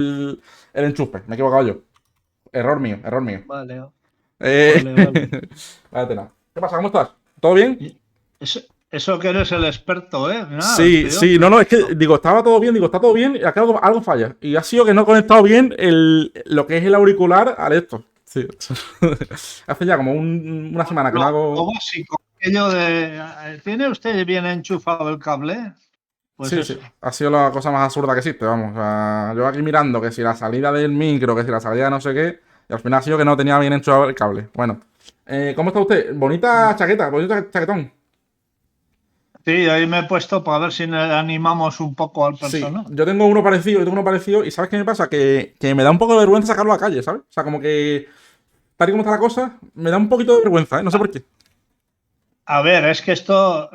el enchufe. Me he equivocado yo. Error mío, error mío. Vale, Eh... vale, vale. Vaya tela. ¿Qué pasa? ¿Cómo estás? ¿Todo bien? Eso que eres el experto, ¿eh? Nada, Sí, tío, sí, no, no, es que digo, estaba todo bien, digo, está todo bien, y acá algo falla. Y ha sido que no he conectado bien lo que es el auricular al esto. Sí. Hace ya como una semana que no lo hago. básico, aquello de, ¿tiene usted bien enchufado el cable? Pues Sí, sí. eso. Ha sido la cosa más absurda que existe, vamos. O sea, yo aquí mirando que si la salida del micro, que si la salida de no sé qué, y al final ha sido que no tenía bien hecho el cable. Bueno. ¿Cómo está usted? Bonita chaqueta, bonito chaquetón. Sí, ahí me he puesto para ver si animamos un poco al Sí, personal. yo tengo uno parecido, y ¿sabes qué me pasa? Que me da un poco de vergüenza sacarlo a la calle, ¿sabes? O sea, como que tal y como está la cosa, me da un poquito de vergüenza, ¿eh? No sé por qué. A ver, es que esto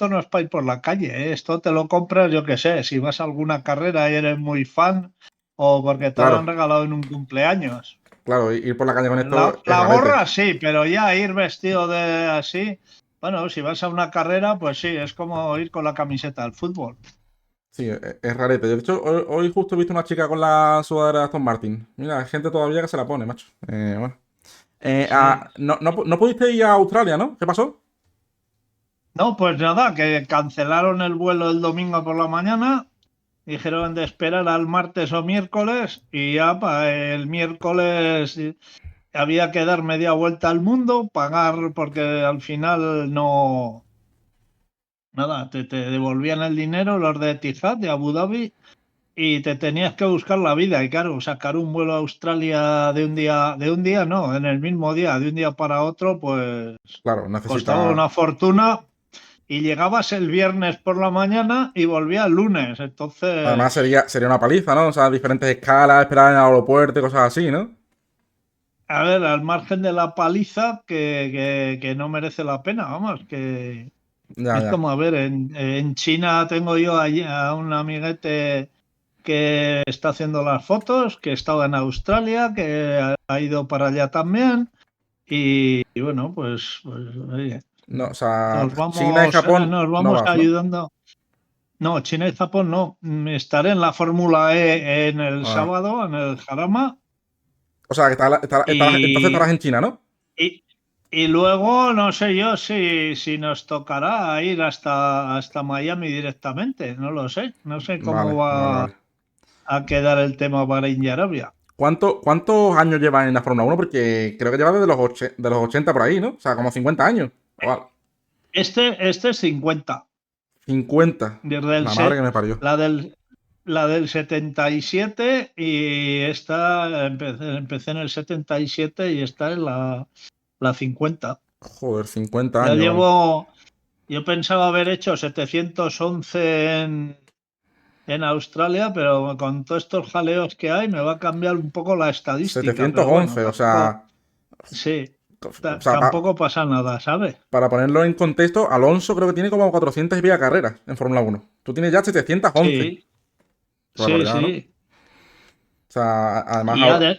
no es para ir por la calle, ¿eh? Esto te lo compras, yo qué sé, si vas a alguna carrera y eres muy fan o porque te lo han Claro, regalado en un cumpleaños. claro, ir por la calle con La, esto es la rarete. gorra sí, pero ya ir vestido de así, bueno, si vas a una carrera, pues sí, es como ir con la camiseta del fútbol. Sí, es rarete. De hecho, hoy justo he visto una chica con la sudadera de Aston Martin. Mira, hay gente todavía que se la pone, macho. Bueno. Sí. No pudiste ir a Australia, ¿no? ¿Qué pasó? No, pues nada, que cancelaron el vuelo el domingo por la mañana, dijeron de esperar al martes o miércoles y ya para el miércoles había que dar media vuelta al mundo, pagar porque al final no, nada, te devolvían el dinero los de Etihad, de Abu Dhabi, y te tenías que buscar la vida. Y claro, sacar un vuelo a Australia de un día no, en el mismo día, de un día para otro, pues Claro, costaba necesita. una fortuna y llegabas el viernes por la mañana y volvías el lunes. Además, Entonces, sería una paliza, ¿no? O sea, diferentes escalas, esperar en el aeropuerto y cosas así, ¿no? a ver, al margen de la paliza, que no merece la pena, vamos, que Ya, es ya. como, a ver, en China tengo yo allí a un amiguete que está haciendo las fotos, que estaba en Australia, que ha ido para allá también. Y bueno, pues, oye, No, o sea, China y Japón nos no vamos vas, ¿no? ayudando. No, China y Japón no. Estaré en la Fórmula E en el Ah. sábado, en el Jarama. O sea, que entonces estarás Y, en China, ¿no? y, y luego no sé yo si nos tocará ir hasta Miami directamente. No lo sé. No sé cómo Vale, vale, va vale. a quedar el tema Bahrein y Arabia. ¿Cuántos años llevas en la Fórmula 1? Porque creo que llevas desde de los 80 por ahí, ¿no? O sea, como 50 años. Este es 50. 50. Desde La madre que me parió. la del 77 y esta empecé en el 77 y esta es la 50. Joder, 50 Ya años, vamos. yo pensaba haber hecho 711 en Australia, pero con todos estos jaleos que hay me va a cambiar un poco la estadística, pero bueno, 711, o tampoco, sea. sí, O sea, tampoco pasa nada, ¿sabes? para ponerlo en contexto, Alonso creo que tiene como 400 y pico carreras en Fórmula 1. Tú tienes ya 711. Sí, Qué sí, barbaridad, ¿no? sí. O sea, además Y, ya ahora.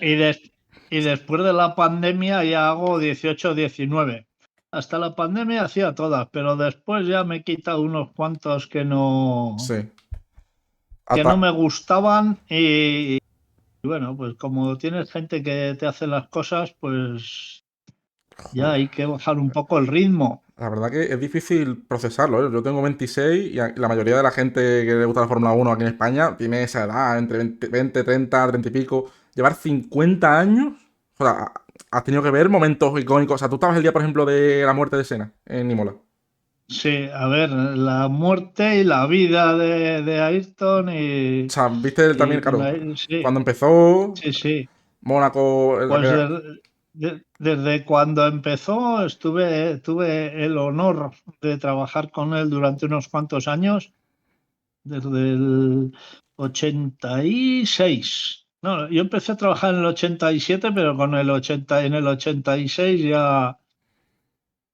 y después de la pandemia ya hago 18, 19. Hasta la pandemia hacía todas, pero después ya me he quitado unos cuantos Sí. que no Hasta. me gustaban y bueno, pues como tienes gente que te hace las cosas, pues ya Joder. hay que bajar un poco el ritmo. La verdad que es difícil procesarlo, ¿eh? Yo tengo 26 y la mayoría de la gente que le gusta la Fórmula 1 aquí en España tiene esa edad, entre 20, 30, 30 y pico. Llevar 50 años, o sea, has tenido que ver momentos icónicos. O sea, tú estabas el día, por ejemplo, de la muerte de Senna en Imola. Sí, a ver, la muerte y la vida de Ayrton O sea, viste él también, claro, sí, cuando empezó sí, sí. Mónaco, Pues desde cuando empezó tuve el honor de trabajar con él durante unos cuantos años, desde el 86. No, yo empecé a trabajar en el 87, pero en el 86 ya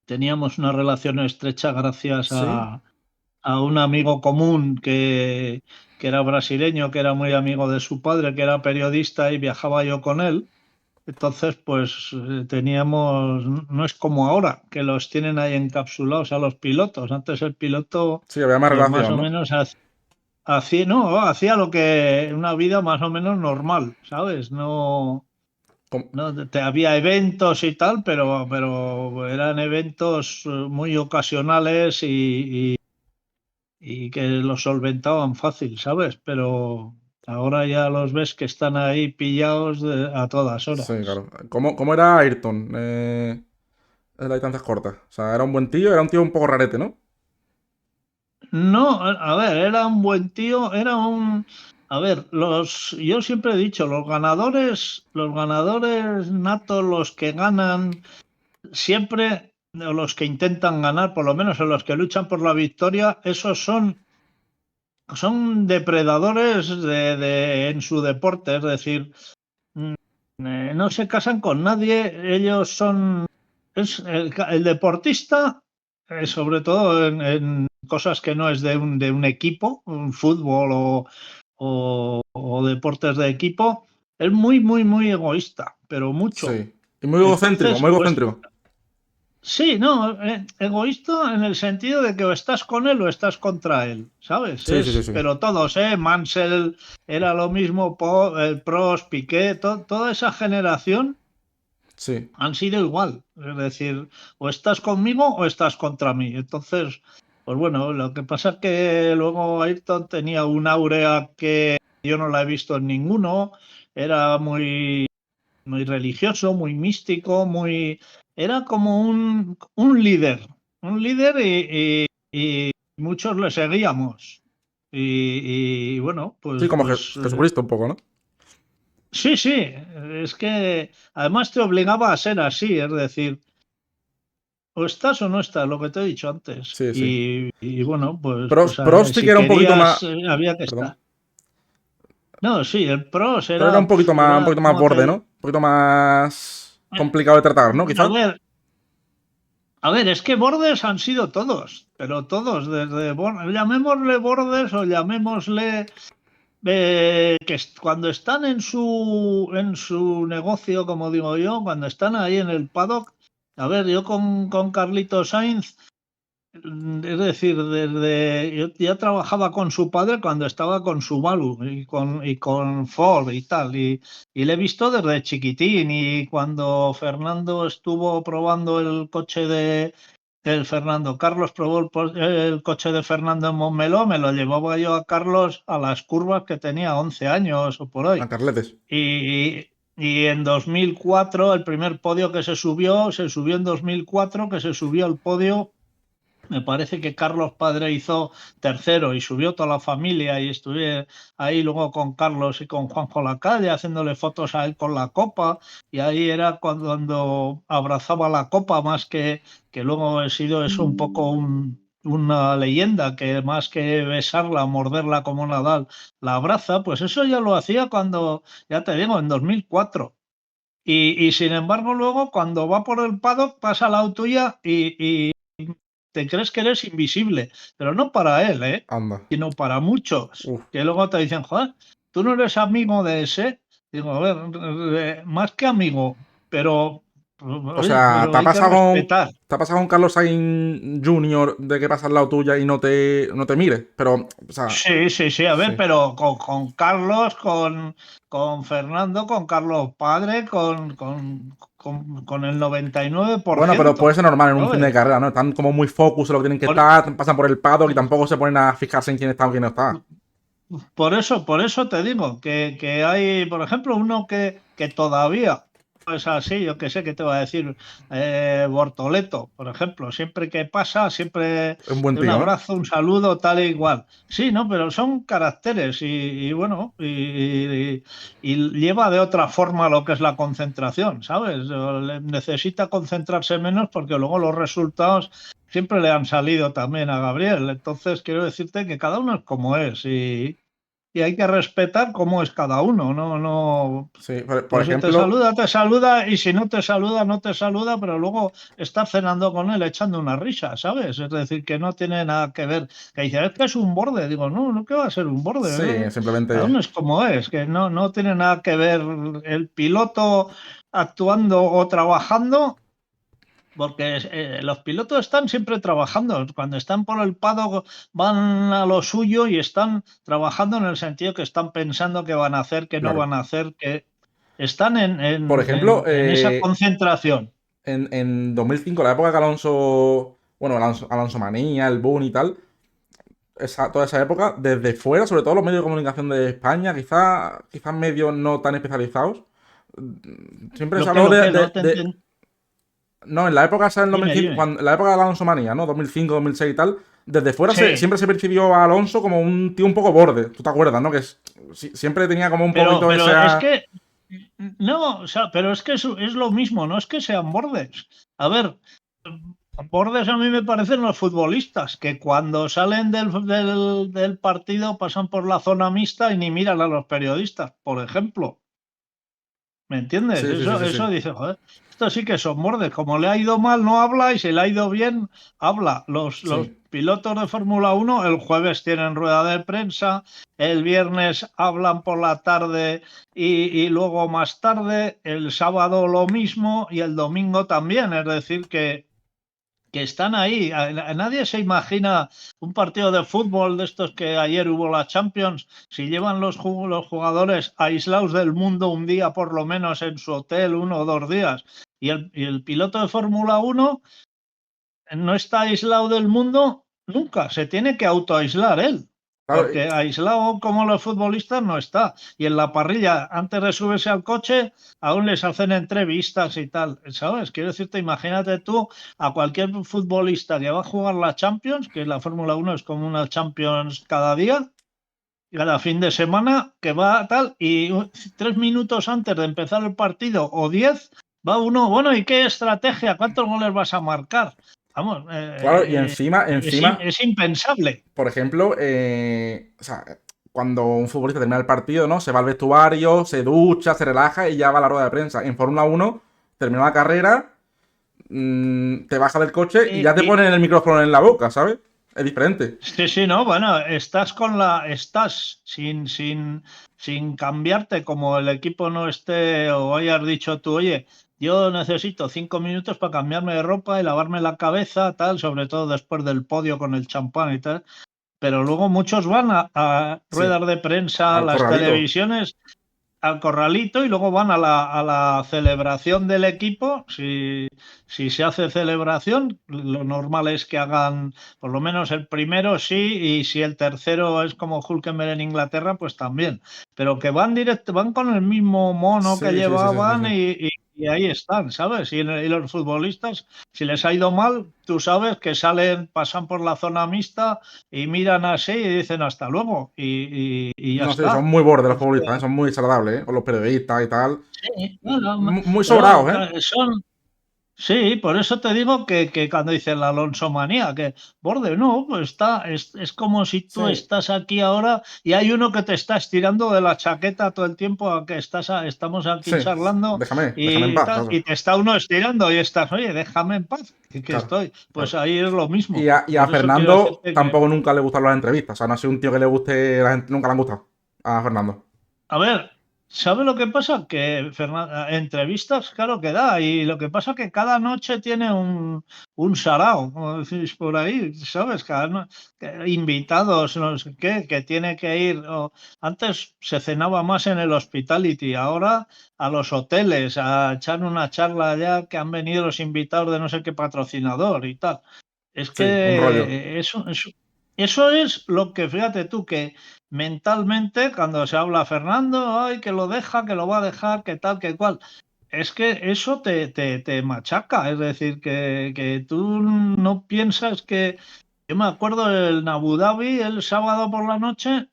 teníamos una relación estrecha gracias sí. a un amigo común que era brasileño, que era muy amigo de su padre, que era periodista y viajaba yo con él. Entonces, pues teníamos, no es como ahora, que los tienen ahí encapsulados a los pilotos. Antes el piloto, Sí, había más pues más relación, o ¿no? menos hacía lo que una vida más o menos normal, ¿sabes? No, Com- no había eventos y tal, pero eran eventos muy ocasionales y que los solventaban fácil, ¿sabes? Pero ahora ya los ves que están ahí pillados a todas Sí, horas. claro. ¿Cómo era Ayrton en las distancias cortas? O sea, era un buen tío, era un tío un poco rarete, ¿no? No, a ver, era un buen tío, era un... A ver, yo siempre he dicho, los ganadores natos, los que ganan siempre, o los que intentan ganar, por lo menos en los que luchan por la victoria, esos son depredadores en su deporte, es decir, mm, no se casan con nadie, ellos son... Es el deportista, sobre todo en cosas que no es de un equipo, un fútbol o deportes de equipo, es muy, muy, muy egoísta, pero mucho. Sí. Y muy egocéntrico, Entonces, muy pues egocéntrico. sí, no, egoísta en el sentido de que o estás con él o estás contra él, ¿sabes? Sí, sí, sí, sí. Pero todos, ¿eh? Mansell era lo mismo, Prost, Piqué, toda esa generación Sí. han sido igual. Es decir, o estás conmigo o estás contra mí. Entonces, pues bueno, lo que pasa es que luego Ayrton tenía un áurea que yo no la he visto en ninguno, era muy religioso, muy místico, era como un líder y muchos le seguíamos. Y bueno, Sí, como pues Jesucristo un poco, ¿no? sí, sí, es que además te obligaba a ser así, es decir, o estás o no estás, lo que te he dicho antes. Sí, sí. Y bueno, pues Prost sí que si era un poquito más. querías, había que Perdón. estar. No, sí, el pros Pero era un era poquito más como borde, ¿no? Un poquito más complicado de tratar, ¿no? a Quizás. ver, es que bordes han sido todos, pero todos, desde llamémosle bordes o llamémosle cuando están en su negocio, como digo yo, cuando están ahí en el paddock, a ver, yo con Carlito Sainz, es decir, yo ya trabajaba con su padre cuando estaba con Subaru y con Ford y tal, y le he visto desde chiquitín, y cuando Fernando estuvo probando Carlos probó el coche de Fernando en Montmeló, me lo llevaba yo a Carlos a las curvas que tenía 11 años o por A ahí. Carletes. Y en 2004, el primer podio que se subió en 2004, que se subió al podio. Me parece que Carlos Padre hizo tercero y subió toda la familia, y estuve ahí luego con Carlos y con Juanjo Lacalle haciéndole fotos a él con la copa, y ahí era cuando abrazaba la copa, más que luego he sido eso un poco una leyenda, que más que besarla, morderla como Nadal, la abraza. Pues eso ya lo hacía cuando, ya te digo, en 2004. Y sin embargo luego cuando va por el paddock pasa la tuya y te crees que eres invisible, pero no para él, Anda. sino para muchos, Uf. que luego te dicen, joder, tú no eres amigo de ese. Digo, a ver, más que amigo, pero, O oye, sea, pero hay que respetar. ¿te ha pasado con Carlos Sainz Jr. de que pasa al lado tuya y no te mire? Pero, o sea, Sí, sí, sí, a ver, sí. pero con Carlos, con Fernando, con Carlos Padre, con el Bueno, pero puede 99%, ser normal en un fin de ¿sabes? carrera, ¿no? Están como muy focus en lo que tienen que Por, estar, pasan por el paddock y tampoco se ponen a fijarse en quién está o quién no está. por eso te digo que hay, por ejemplo, uno que todavía es así, yo que sé qué te va a decir, Bortoleto, por ejemplo, siempre que pasa, siempre Es un buen un tío, ¿no? abrazo, un saludo, tal e igual. Sí, no, pero son caracteres y bueno, y lleva de otra forma lo que es la concentración, ¿sabes? Necesita concentrarse menos porque luego los resultados siempre le han salido también a Gabriel. Entonces, quiero decirte que cada uno es como es, y hay que respetar cómo es cada uno. No, no. Sí, por Pues si ejemplo, te saluda, y si no te saluda, no te saluda, pero luego estás cenando con él echando una risa, ¿sabes? Es decir, que no tiene nada que ver. Que dice, es que es un borde. Digo, no, no, que va a ser un borde. sí, Cada simplemente. uno es como es, que no tiene nada que ver el piloto actuando o trabajando porque los pilotos están siempre trabajando. Cuando están por el paddock van a lo suyo y están trabajando en el sentido que están pensando qué van a hacer, qué no Claro. van a hacer, que están Por ejemplo, en esa concentración. en 2005, la época que Alonso, bueno, Alonso Manía, el Boom y tal, toda esa época, desde fuera, sobre todo los medios de comunicación de España, quizás medios no tan especializados, siempre se habló Lo que no te entiendo. no, en la época esa, en Dime, 2005, dime. en la época de Alonso Manía, ¿no? 2005, 2006 y tal, desde fuera Sí, siempre se percibió a Alonso como un tío un poco borde. ¿Tú te acuerdas, no? Siempre tenía como un poquito pero es esa... que no, o sea, pero es que es lo mismo, no es que sean bordes. A ver, bordes a mí me parecen los futbolistas, que cuando salen del partido pasan por la zona mixta y ni miran a los periodistas, por ejemplo. ¿Me entiendes? Sí, sí, sí, sí, Eso sí. dice, joder, esto sí que son bordes. Como le ha ido mal, no habla, y si le ha ido bien, habla. Los Sí. pilotos de Fórmula 1 el jueves tienen rueda de prensa, el viernes hablan por la tarde y luego más tarde, el sábado lo mismo y el domingo también. Es decir, que están ahí. Nadie se imagina un partido de fútbol de estos que ayer hubo la Champions, si llevan los jugadores aislados del mundo un día por lo menos en su hotel, 1 o 2 días, y el piloto de Fórmula 1 no está aislado del mundo nunca, se tiene que autoaislar él. Claro, Porque aislado como los futbolistas no está. Y en la parrilla, antes de subirse al coche, aún les hacen entrevistas y tal. ¿Sabes? Quiero decirte, imagínate tú a cualquier futbolista que va a jugar la Champions, que la Fórmula 1 es como una Champions cada día, cada fin de semana, que va tal, y 3 minutos antes de empezar el partido, o 10, va uno, bueno, ¿y qué estrategia? ¿Cuántos goles vas a marcar? Vamos, claro, y encima, es impensable. por ejemplo, o sea, cuando un futbolista termina el partido, ¿no? Se va al vestuario, se ducha, se relaja y ya va a la rueda de prensa. En Fórmula 1, terminó la carrera, te baja del coche y ya te Y ponen el micrófono en la boca, ¿sabes? Es diferente. sí, sí, no, bueno, estás sin cambiarte como el equipo no esté o hayas dicho tú, oye, yo necesito 5 minutos para cambiarme de ropa y lavarme la cabeza, tal, sobre todo después del podio con el champán y tal. Pero luego muchos van a Sí, ruedas de prensa, al las corralito. televisiones, al corralito y luego van a la celebración del equipo. Si se hace celebración, lo normal es que hagan por lo menos el primero, sí, y si el tercero es como Hulkenberg en Inglaterra, pues también. Pero que van directo, van con el mismo mono que Sí, sí, sí, sí, sí, llevaban sí. y ahí están, ¿sabes? Y los futbolistas, si les ha ido mal, tú sabes que salen, pasan por la zona mixta y miran así y dicen hasta luego y ya No sé, son está. muy bordes los futbolistas, ¿eh? Son muy desagradables, ¿eh? Con los periodistas y tal. Sí, no, no, Muy pero sobrados, ¿eh? son, sí, por eso te digo que cuando dice la Alonso manía, que borde, no, pues es como si tú Sí, estás aquí ahora y hay uno que te está estirando de la chaqueta todo el tiempo a que estamos aquí sí. charlando Déjame en paz, tal, claro. y te está uno estirando y estás, oye, déjame en paz, que Claro, estoy. Pues claro. ahí es lo mismo. Y a Por eso quiero Fernando decirte que, tampoco nunca le gustaron las entrevistas. O sea, no ha sido un tío que le guste, la gente nunca le han gustado. A Fernando. a ver, ¿sabe lo que pasa? Que entrevistas, claro que da, y lo que pasa que cada noche tiene un sarao, como decís por ahí, ¿sabes? Invitados, no sé qué, que tiene que ir. Antes se cenaba más en el hospitality, ahora a los hoteles, a echar una charla allá que han venido los invitados de no sé qué patrocinador y tal. Es Sí, un rollo. que eso es lo que, fíjate tú, que mentalmente cuando se habla Fernando, ay, que lo deja, que lo va a dejar, que tal, que cual, es que eso te machaca, es decir, que tú no piensas que... Yo me acuerdo en Abu Dhabi el sábado por la noche,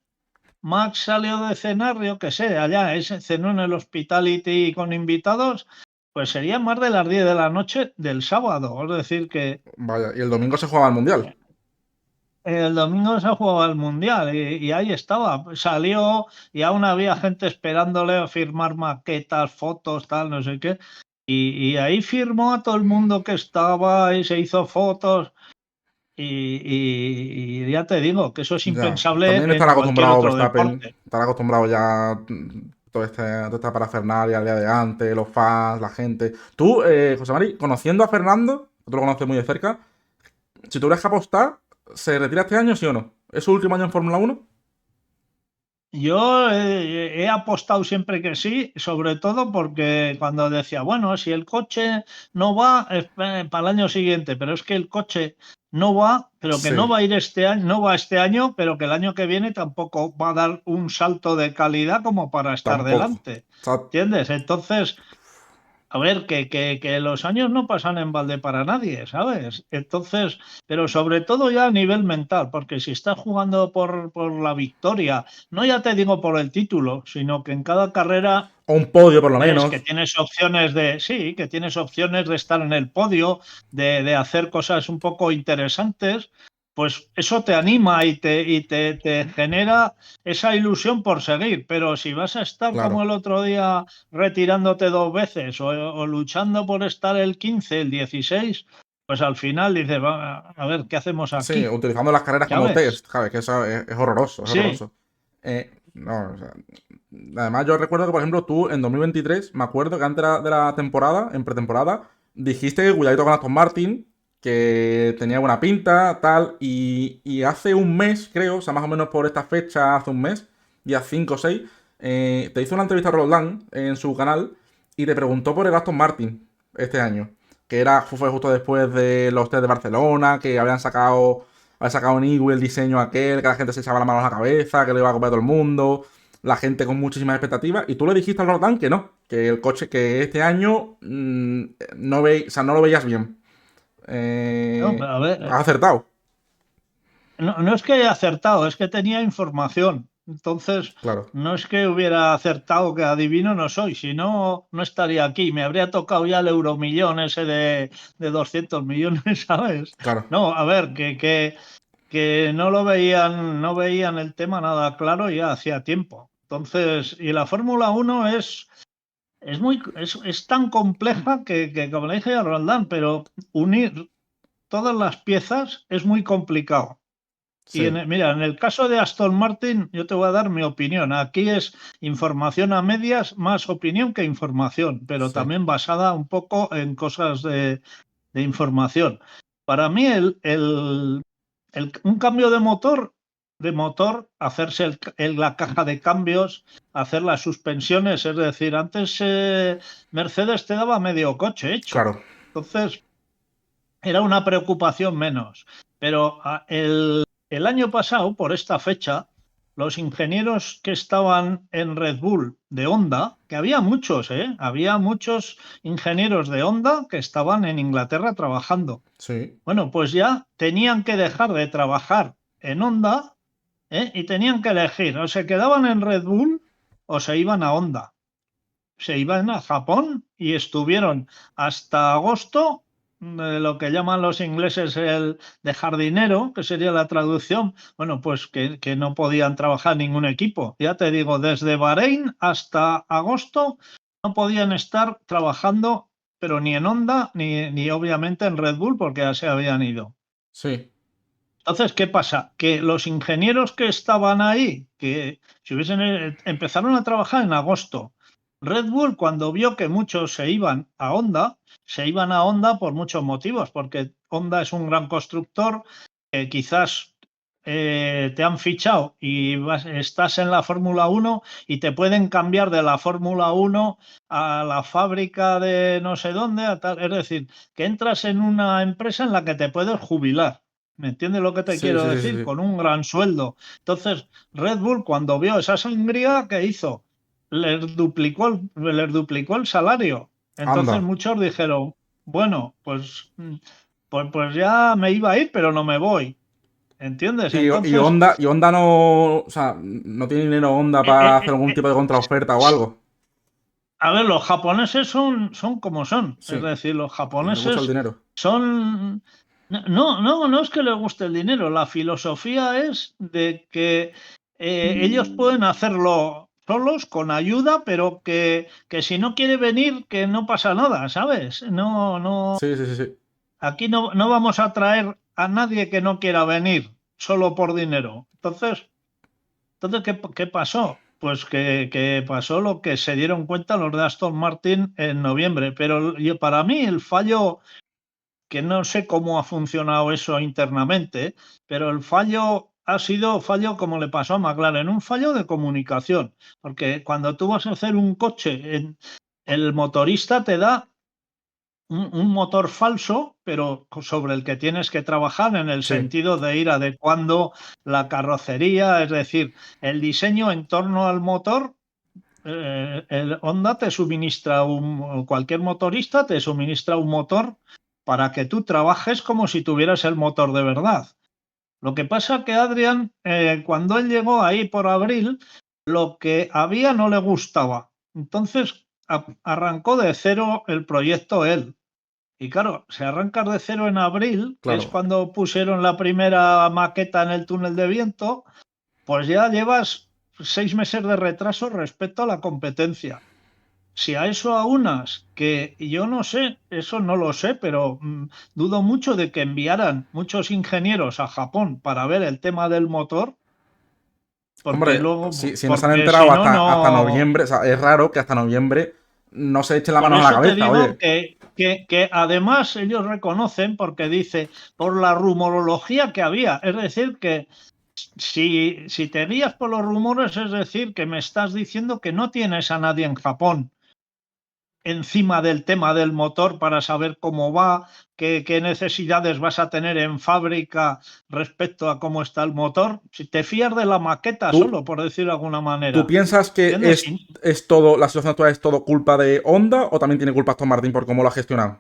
Max salió de cenar, yo qué sé, allá, cenó en el hospitality con invitados, pues sería más de las 10 de la noche del sábado, es decir, que Vaya, y el domingo se jugaba el mundial. el domingo se jugaba el Mundial y ahí estaba. Salió y aún había gente esperándole a firmar maquetas, fotos, tal, no sé qué. Y ahí firmó a todo el mundo que estaba y se hizo fotos. Y ya te digo que eso es Ya. impensable También en estará cualquier acostumbrado otro Verstappen. deporte. Estará acostumbrado ya toda esta parafernalia el día de antes, los fans, la gente. Tú, José Mari, conociendo a Fernando, tú lo conoces muy de cerca. Si tuvieras que apostar, ¿se retira este año, sí o no? ¿Es su último año en Fórmula 1? Yo he apostado siempre que sí, sobre todo porque cuando decía, bueno, si el coche no va, es para el año siguiente, pero es que el coche no va, pero que no Sí, va a ir este año, no va este año, pero que el año que viene tampoco va a dar un salto de calidad como para estar tampoco. delante. O sea, ¿Entiendes? Entonces, a ver, que los años no pasan en balde para nadie, ¿sabes? Entonces, pero sobre todo ya a nivel mental, porque si estás jugando por la victoria, no ya te digo por el título, sino que en cada carrera o un podio por lo ves menos. que tienes opciones de, sí, que tienes opciones de estar en el podio, de hacer cosas un poco interesantes, pues eso te anima te genera esa ilusión por seguir. Pero si vas a estar como Claro. el otro día retirándote dos veces o luchando por estar el 15 el 16 pues al final dices, a ver, ¿qué hacemos Sí, aquí? utilizando las carreras como ¿Sabes? test, ¿sabes? Que eso es horroroso, es Sí, horroroso. No, o sea, además yo recuerdo que, por ejemplo, tú en 2023, me acuerdo que antes de la temporada, en pretemporada, dijiste que cuidadito con Aston Martin, que tenía buena pinta, tal, y hace un mes, creo, o sea, más o menos por esta fecha, hace un mes, día 5 o 6, te hizo una entrevista a Roldán en su canal y te preguntó por el Aston Martin este año, que fue justo después de los test de Barcelona, que había sacado en Eagle el diseño aquel, que la gente se echaba la mano a la cabeza, que lo iba a comprar todo el mundo, la gente con muchísimas expectativas, y tú le dijiste al Roldán que no, que el coche que este año o sea, no lo veías bien. no, a ver, Has acertado, no, no es que haya acertado, es que tenía información. Entonces, claro, no es que hubiera acertado que adivino no soy, si no, no estaría aquí. Me habría tocado ya el euromillón ese de 200 millones, ¿sabes? claro. No, a ver, que no lo veían, no veían el tema nada claro ya hacía tiempo. Entonces, y la Fórmula Uno es tan compleja que, como le dije a Roldán, pero unir todas las piezas es muy complicado. Y Sí, mira, en el caso de Aston Martin, yo te voy a dar mi opinión. Aquí es información a medias, más opinión que información, pero sí, también basada un poco en cosas de información. Para mí, un cambio de motor, hacerse la caja de cambios, hacer las suspensiones, es decir, antes Mercedes te daba medio coche hecho. claro. Entonces, era una preocupación menos. Pero el año pasado, por esta fecha, los ingenieros que estaban en Red Bull de Honda, que había muchos, ¿eh? Había muchos ingenieros de Honda que estaban en Inglaterra trabajando. Sí, Bueno, pues ya tenían que dejar de trabajar en Honda, ¿eh? Y tenían que elegir, o se quedaban en Red Bull o se iban a Honda. Se iban a Japón y estuvieron hasta agosto, lo que llaman los ingleses el de jardinero, que sería la traducción, bueno, pues que no podían trabajar ningún equipo. Ya te digo, desde Bahrein hasta agosto no podían estar trabajando, pero ni en Honda ni obviamente en Red Bull, porque ya se habían ido. sí, Entonces, ¿qué pasa? Que los ingenieros que estaban ahí, que si hubiesen empezaron a trabajar en agosto. Red Bull, cuando vio que muchos se iban a Honda por muchos motivos, porque Honda es un gran constructor que quizás te han fichado y estás en la Fórmula Uno y te pueden cambiar de la Fórmula Uno a la fábrica de no sé dónde, a tal. Es decir, que entras en una empresa en la que te puedes jubilar. ¿Me entiendes lo que te sí, quiero sí, sí, sí, decir? sí. Con un gran sueldo. Entonces, Red Bull, cuando vio esa sangría, ¿qué hizo? Les duplicó el salario. Entonces, Anda. muchos dijeron, bueno, pues ya me iba a ir, pero no me voy. ¿Entiendes? Y Entonces, Honda no, o sea, no tiene dinero Honda eh, para eh, hacer eh, algún eh, tipo de contraoferta o algo. a ver, los japoneses son como son. Es Sí, decir, los le gusta el japoneses dinero. son... No, no, no es que les guste el dinero. La filosofía es de que ellos pueden hacerlo solos, con ayuda, pero que si no quiere venir, que no pasa nada, ¿sabes? No, no, Sí, sí, sí, sí. aquí no vamos a traer a nadie que no quiera venir solo por dinero. Entonces, ¿qué pasó? Pues que pasó lo que se dieron cuenta los de Aston Martin en noviembre. Pero para mí el fallo que no sé cómo ha funcionado eso internamente, pero el fallo ha sido fallo como le pasó a McLaren, un fallo de comunicación, porque cuando tú vas a hacer un coche, el motorista te da un motor falso, pero sobre el que tienes que trabajar en el Sí. sentido de ir adecuando la carrocería, es decir, el diseño en torno al motor. El Honda te suministra cualquier motorista te suministra un motor para que tú trabajes como si tuvieras el motor de verdad. Lo que pasa que Adrian, cuando él llegó ahí por abril, lo que había no le gustaba. Entonces arrancó de cero el proyecto él. Y claro, si arrancas de cero en abril, que es Claro. cuando pusieron la primera maqueta en el túnel de viento, pues ya llevas 6 meses de retraso respecto a la competencia. Si a eso aunas, que yo no sé, eso no lo sé, pero dudo mucho de que enviaran muchos ingenieros a Japón para ver el tema del motor, porque Hombre, luego, si no se han porque si enterado no, hasta no. noviembre, o sea, es raro que hasta noviembre no se echen la Por mano a la eso te cabeza, digo oye. que además ellos reconocen, porque dice, por la rumorología que había, es decir, que si te guías por los rumores, es decir, que me estás diciendo que no tienes a nadie en Japón encima del tema del motor para saber cómo va, qué necesidades vas a tener en fábrica respecto a cómo está el motor. Si te fías de la maqueta ¿Tú, solo, por decirlo de alguna tú manera. piensas que ¿Entiendes? es todo, la situación actual es todo culpa de Honda o también tiene culpa Aston Martin por cómo lo ha gestionado?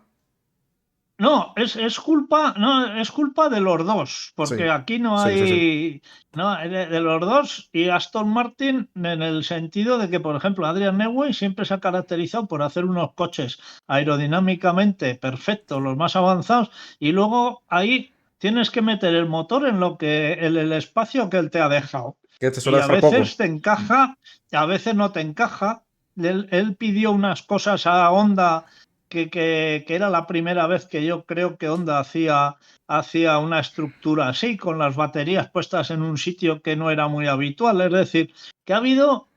No, es culpa, no, es culpa de los dos, porque Sí, aquí no sí, sí, sí. hay, no, de los dos y Aston Martin en el sentido de que, por ejemplo, Adrian Newey siempre se ha caracterizado por hacer unos coches aerodinámicamente perfectos, los más avanzados, y luego ahí tienes que meter el motor en lo que, en el espacio que él te ha dejado. Que te suele Y a dejar veces poco. te encaja, a veces no te encaja. Él pidió unas cosas a Honda que era la primera vez que yo creo que Honda hacía una estructura así, con las baterías puestas en un sitio que no era muy habitual. Es decir, que ha habido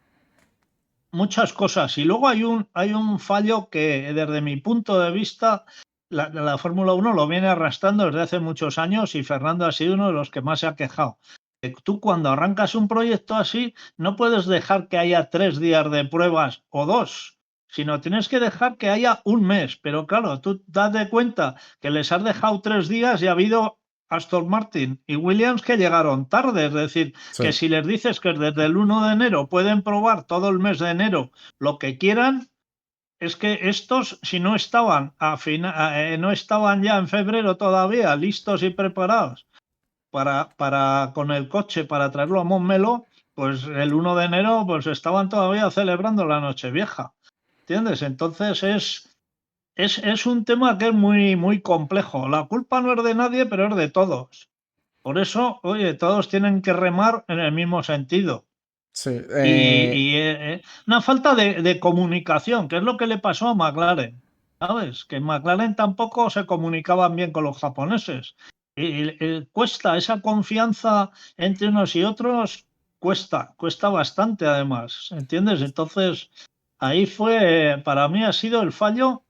muchas cosas. Y luego hay un fallo que, desde mi punto de vista, la Fórmula 1 lo viene arrastrando desde hace muchos años y Fernando ha sido uno de los que más se ha quejado. Que tú cuando arrancas un proyecto así, no puedes dejar que haya 3 días de pruebas o 2, sino tienes que dejar que haya un mes. Pero claro, tú date cuenta que les has dejado 3 días y ha habido Aston Martin y Williams que llegaron tarde. Es decir, que Sí. si les dices que desde el 1 de enero pueden probar todo el mes de enero lo que quieran, es que estos, si no estaban no estaban ya en febrero todavía listos y preparados para con el coche para traerlo a Montmeló, pues el 1 de enero pues estaban todavía celebrando la Nochevieja. ¿Entiendes? Entonces es un tema que es muy, muy complejo. La culpa no es de nadie, pero es de todos. Por eso, oye, todos tienen que remar en el mismo sentido. Sí. Y una falta de comunicación, que es lo que le pasó a McLaren, ¿sabes? Que McLaren tampoco se comunicaban bien con los japoneses. Y cuesta esa confianza entre unos y otros, cuesta bastante además, ¿entiendes? Entonces, ahí fue, para mí ha sido el fallo,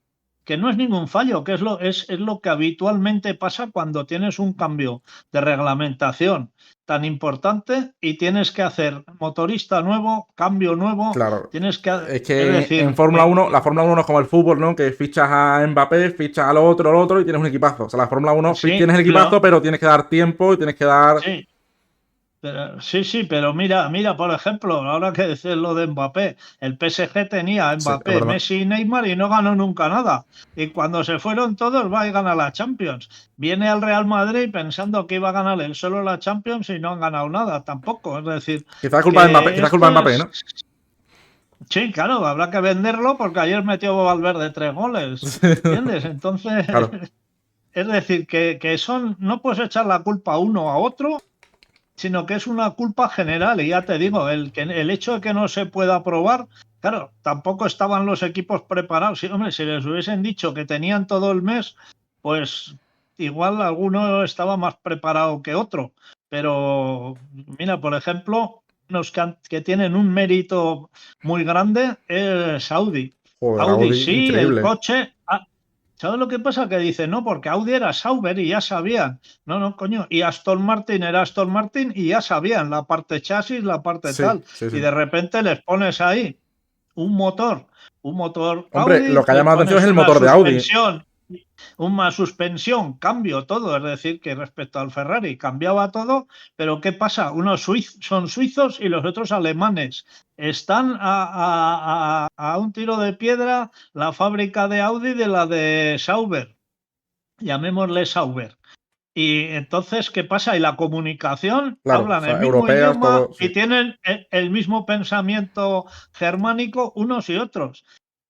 que no es ningún fallo, que es lo que habitualmente pasa cuando tienes un cambio de reglamentación tan importante y tienes que hacer motorista nuevo, cambio nuevo, Claro. tienes que, Es es que en decir, Fórmula 1, la Fórmula 1 no es como el fútbol, ¿no? Que fichas a Mbappé, fichas al otro y tienes un equipazo. O sea, la Fórmula 1 sí, tienes el equipazo, pero pero tienes que dar tiempo y tienes que dar. sí, sí, pero mira, por ejemplo, ahora que dices lo de Mbappé, el PSG tenía a Sí, es Mbappé, verdad. Messi y Neymar y no ganó nunca nada. Y cuando se fueron todos, va y gana la Champions. Viene al Real Madrid pensando que iba a ganar él solo la Champions y no han ganado nada tampoco. Es decir, Quizás es culpa de Mbappé, que quizás es culpa de esto Mbappé, es. ¿no? Sí, claro, habrá que venderlo porque ayer metió Valverde 3 goles. ¿Entiendes? Entonces, Claro. es decir, que no puedes echar la culpa a uno a otro, sino que es una culpa general. Y ya te digo, el hecho de que no se pueda probar, claro, tampoco estaban los equipos preparados. Sí, hombre, si les hubiesen dicho que tenían todo el mes, pues igual alguno estaba más preparado que otro. Pero mira, por ejemplo, los que tienen un mérito muy grande es Audi. Joder, Audi Audi, sí, el increíble. coche. ¿Sabes lo que pasa? Que dice, no, porque Audi era Sauber y ya sabían. No, no, coño. Y Aston Martin era Aston Martin y ya sabían la parte chasis, la parte Sí, tal. sí, Y sí. de repente les pones ahí un motor, un motor Hombre, lo Audi, que ha le llamado la atención pones es el una motor de Audi. suspensión, cambio todo. Es decir, que respecto al Ferrari cambiaba todo, pero ¿qué pasa? Unos son suizos y los otros alemanes. Están a un tiro de piedra la fábrica de Audi de la de Sauber, llamémosle Sauber. Y entonces, ¿qué pasa? Y la comunicación, Claro, o hablan el sea, mismo europeas, idioma todo, sí. y tienen el mismo pensamiento germánico unos y otros.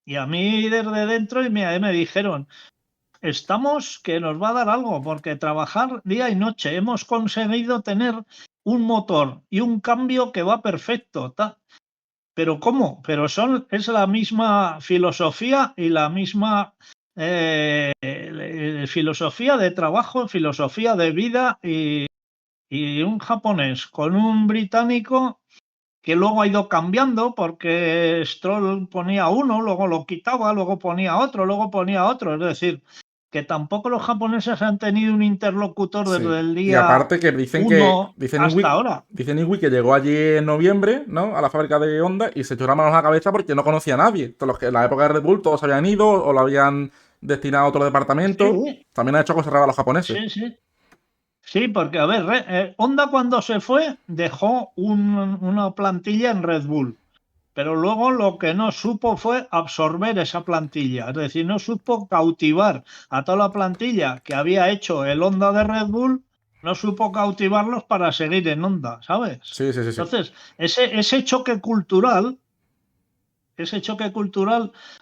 Y a mí desde dentro y me dijeron, estamos que nos va a dar algo, porque trabajar día y noche, hemos conseguido tener un motor y un cambio que va perfecto. Pero ¿cómo? Pero es la misma filosofía y la misma filosofía de trabajo, filosofía de vida y un japonés con un británico que luego ha ido cambiando porque Stroll ponía uno, luego lo quitaba, luego ponía otro, luego ponía otro. Es decir, que tampoco los japoneses han tenido un interlocutor Sí. desde el Y día aparte que dicen uno hasta Iwi, ahora. dicen Iwi que llegó allí en noviembre, ¿no? A la fábrica de Honda y se echó las manos a la cabeza porque no conocía a nadie. Todos los que en la época de Red Bull todos habían ido o lo habían destinado a otro departamento. Sí, También ha hecho cosas raras a los japoneses. sí, sí. Sí, porque a ver, Honda cuando se fue dejó una plantilla en Red Bull, pero luego lo que no supo fue absorber esa plantilla, es decir, no supo cautivar a toda la plantilla que había hecho el Honda de Red Bull, no supo cautivarlos para seguir en Honda, ¿sabes? Sí, sí, sí, sí. Entonces, ese choque cultural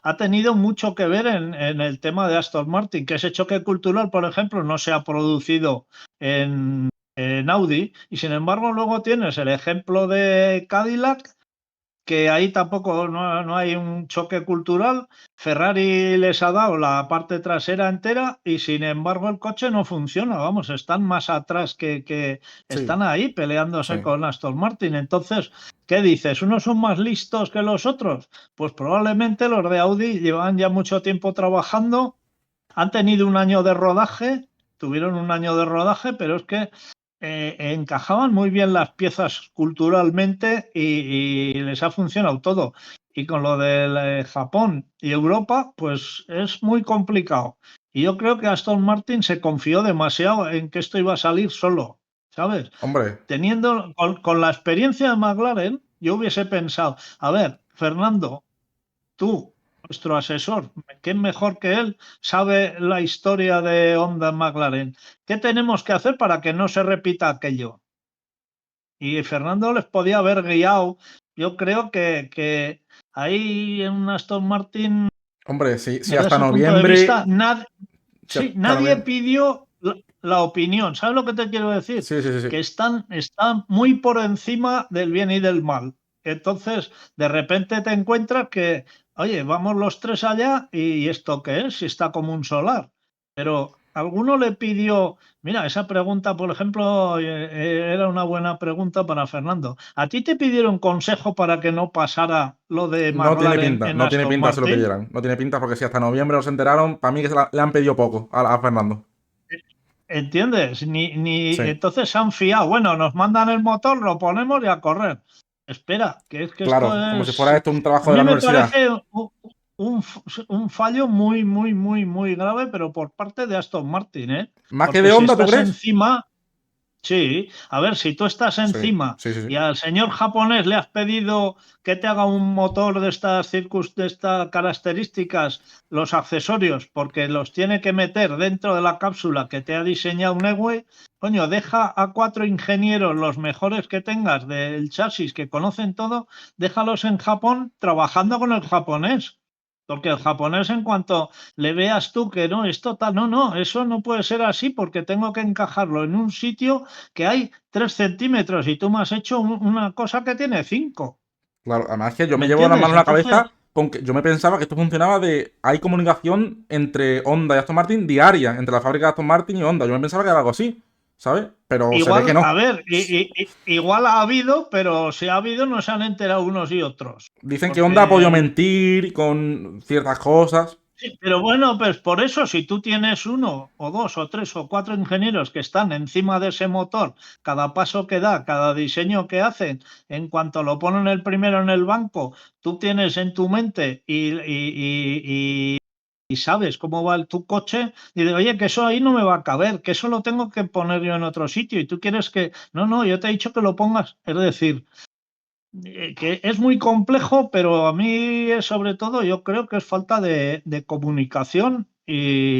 ha tenido mucho que ver en el tema de Aston Martin, que ese choque cultural, por ejemplo, no se ha producido en Audi, y sin embargo luego tienes el ejemplo de Cadillac, que ahí tampoco no hay un choque cultural. Ferrari les ha dado la parte trasera entera y sin embargo el coche no funciona. Vamos, están más atrás que Sí, están ahí peleándose sí. con Aston Martin. Entonces, ¿qué dices? ¿Unos son más listos que los otros? Pues probablemente los de Audi llevan ya mucho tiempo trabajando, han tenido un año de rodaje, tuvieron un año de rodaje, pero es que encajaban muy bien las piezas culturalmente y les ha funcionado todo. Y con lo de Japón y Europa, pues es muy complicado. Y yo creo que Aston Martin se confió demasiado en que esto iba a salir solo, ¿sabes? Hombre, Teniendo con la experiencia de McLaren, yo hubiese pensado, a ver, Fernando, tú, nuestro asesor, ¿quién mejor que él sabe la historia de Honda en McLaren? ¿Qué tenemos que hacer para que no se repita aquello? Y Fernando les podía haber guiado. Yo creo que ahí en un Aston Martin, hombre, si desde hasta ese punto de vista, noviembre. Si sí, hasta nadie noviembre. pidió la opinión. ¿Sabes lo que te quiero decir? Sí, sí, sí, Que sí. están muy por encima del bien y del mal. Entonces, de repente te encuentras que, oye, vamos los tres allá y ¿esto qué es? Si está como un solar. Pero alguno le pidió, mira, esa pregunta, por ejemplo, era una buena pregunta para Fernando. ¿A ti te pidieron consejo para que no pasara lo de No tiene McLaren pinta, en no tiene Aston pinta si lo Martin? pidieran. No tiene pinta porque si hasta noviembre no se enteraron, para mí que le han pedido poco a Fernando. ¿Entiendes? Ni Sí, entonces se han fiado. Bueno, nos mandan el motor, lo ponemos y a correr. Espera, que es que esto claro, como si es. fuera esto un A trabajo de la mí me universidad. parece un, un fallo muy, muy, muy, muy grave, pero por parte de Aston Martin, ¿eh? Más que Porque de si onda, ¿tú estás crees? encima, sí, a ver, si tú estás Sí, encima sí, sí, y sí. al señor japonés le has pedido que te haga un motor de estas características, los accesorios, porque los tiene que meter dentro de la cápsula que te ha diseñado Neue, coño, deja a 4 ingenieros, los mejores que tengas del chasis, que conocen todo, déjalos en Japón trabajando con el japonés. Porque el japonés, en cuanto le veas tú que no, es total, no, no, eso no puede ser así porque tengo que encajarlo en un sitio que hay 3 centímetros y tú me has hecho una cosa que tiene 5. Claro, además que yo me ¿Me llevo las entiendes? manos a la Entonces, cabeza con que yo me pensaba que esto funcionaba de. Hay comunicación entre Honda y Aston Martin diaria, entre la fábrica de Aston Martin y Honda. Yo me pensaba que era algo así, ¿sabes? Pero se ve que igual, a no. ver, igual ha habido, pero si ha habido no se han enterado unos y otros. Dicen que Honda ha podido Porque mentir con ciertas cosas. Sí, pero bueno, pues por eso, si tú tienes uno o dos o tres o cuatro ingenieros que están encima de ese motor, cada paso que da, cada diseño que hacen, en cuanto lo ponen el primero en el banco, tú tienes en tu mente y sabes cómo va tu coche, y de, oye, que eso ahí no me va a caber, que eso lo tengo que poner yo en otro sitio, y tú quieres que, no, no, yo te he dicho que lo pongas, es decir, que es muy complejo, pero a mí sobre todo yo creo que es falta de comunicación y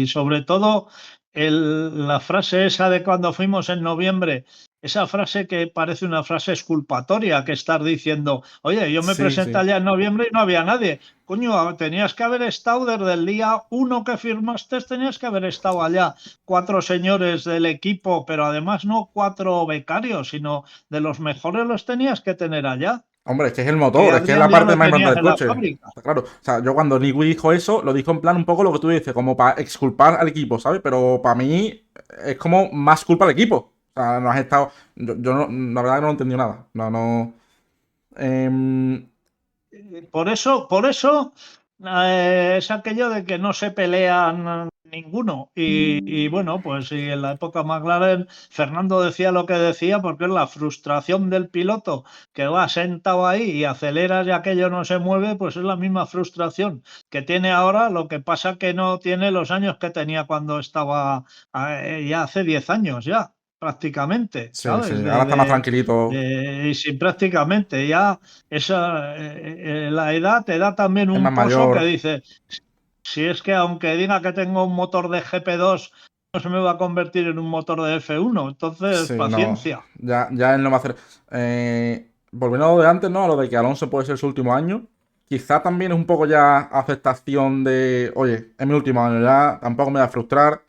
sobre todo la frase esa de cuando fuimos en noviembre, esa frase que parece una frase exculpatoria, que estar diciendo, oye, yo me Sí, presenté sí. allá en noviembre y no había nadie. Coño, tenías que haber estado desde el día uno que firmaste, tenías que haber estado allá. Cuatro señores del equipo, pero además no cuatro becarios, sino de los mejores los tenías que tener allá. Hombre, es que es el Que motor, es que es Adrián la ya parte lo más importante tenías del en la coche. fábrica. Está claro. O sea, yo cuando Nigui dijo eso, lo dijo en plan un poco lo que tú dices, como para exculpar al equipo, ¿sabes? Pero para mí es como más culpa al equipo. O sea, no has estado. Yo la verdad que no he entendido nada. No, no. em, Por eso es aquello de que no se pelean ninguno. Y bueno, pues si en la época McLaren Fernando decía lo que decía, porque es la frustración del piloto que va sentado ahí y aceleras y aquello no se mueve, pues es la misma frustración que tiene ahora, lo que pasa que no tiene los años que tenía cuando estaba ya hace 10 años ya prácticamente, sí, sí. ¿sabes? Ahora está más tranquilito. Y sí, prácticamente ya la edad te da también Es más un pozo que mayor. dice, si es que aunque diga que tengo un motor de GP2, no se me va a convertir en un motor de F1, entonces Sí, no. paciencia. Ya él no va a hacer. Volviendo a lo de antes, ¿no? A lo de que Alonso puede ser su último año. Quizá también es un poco ya aceptación de. Oye, es mi último año ya. Tampoco me va a frustrar.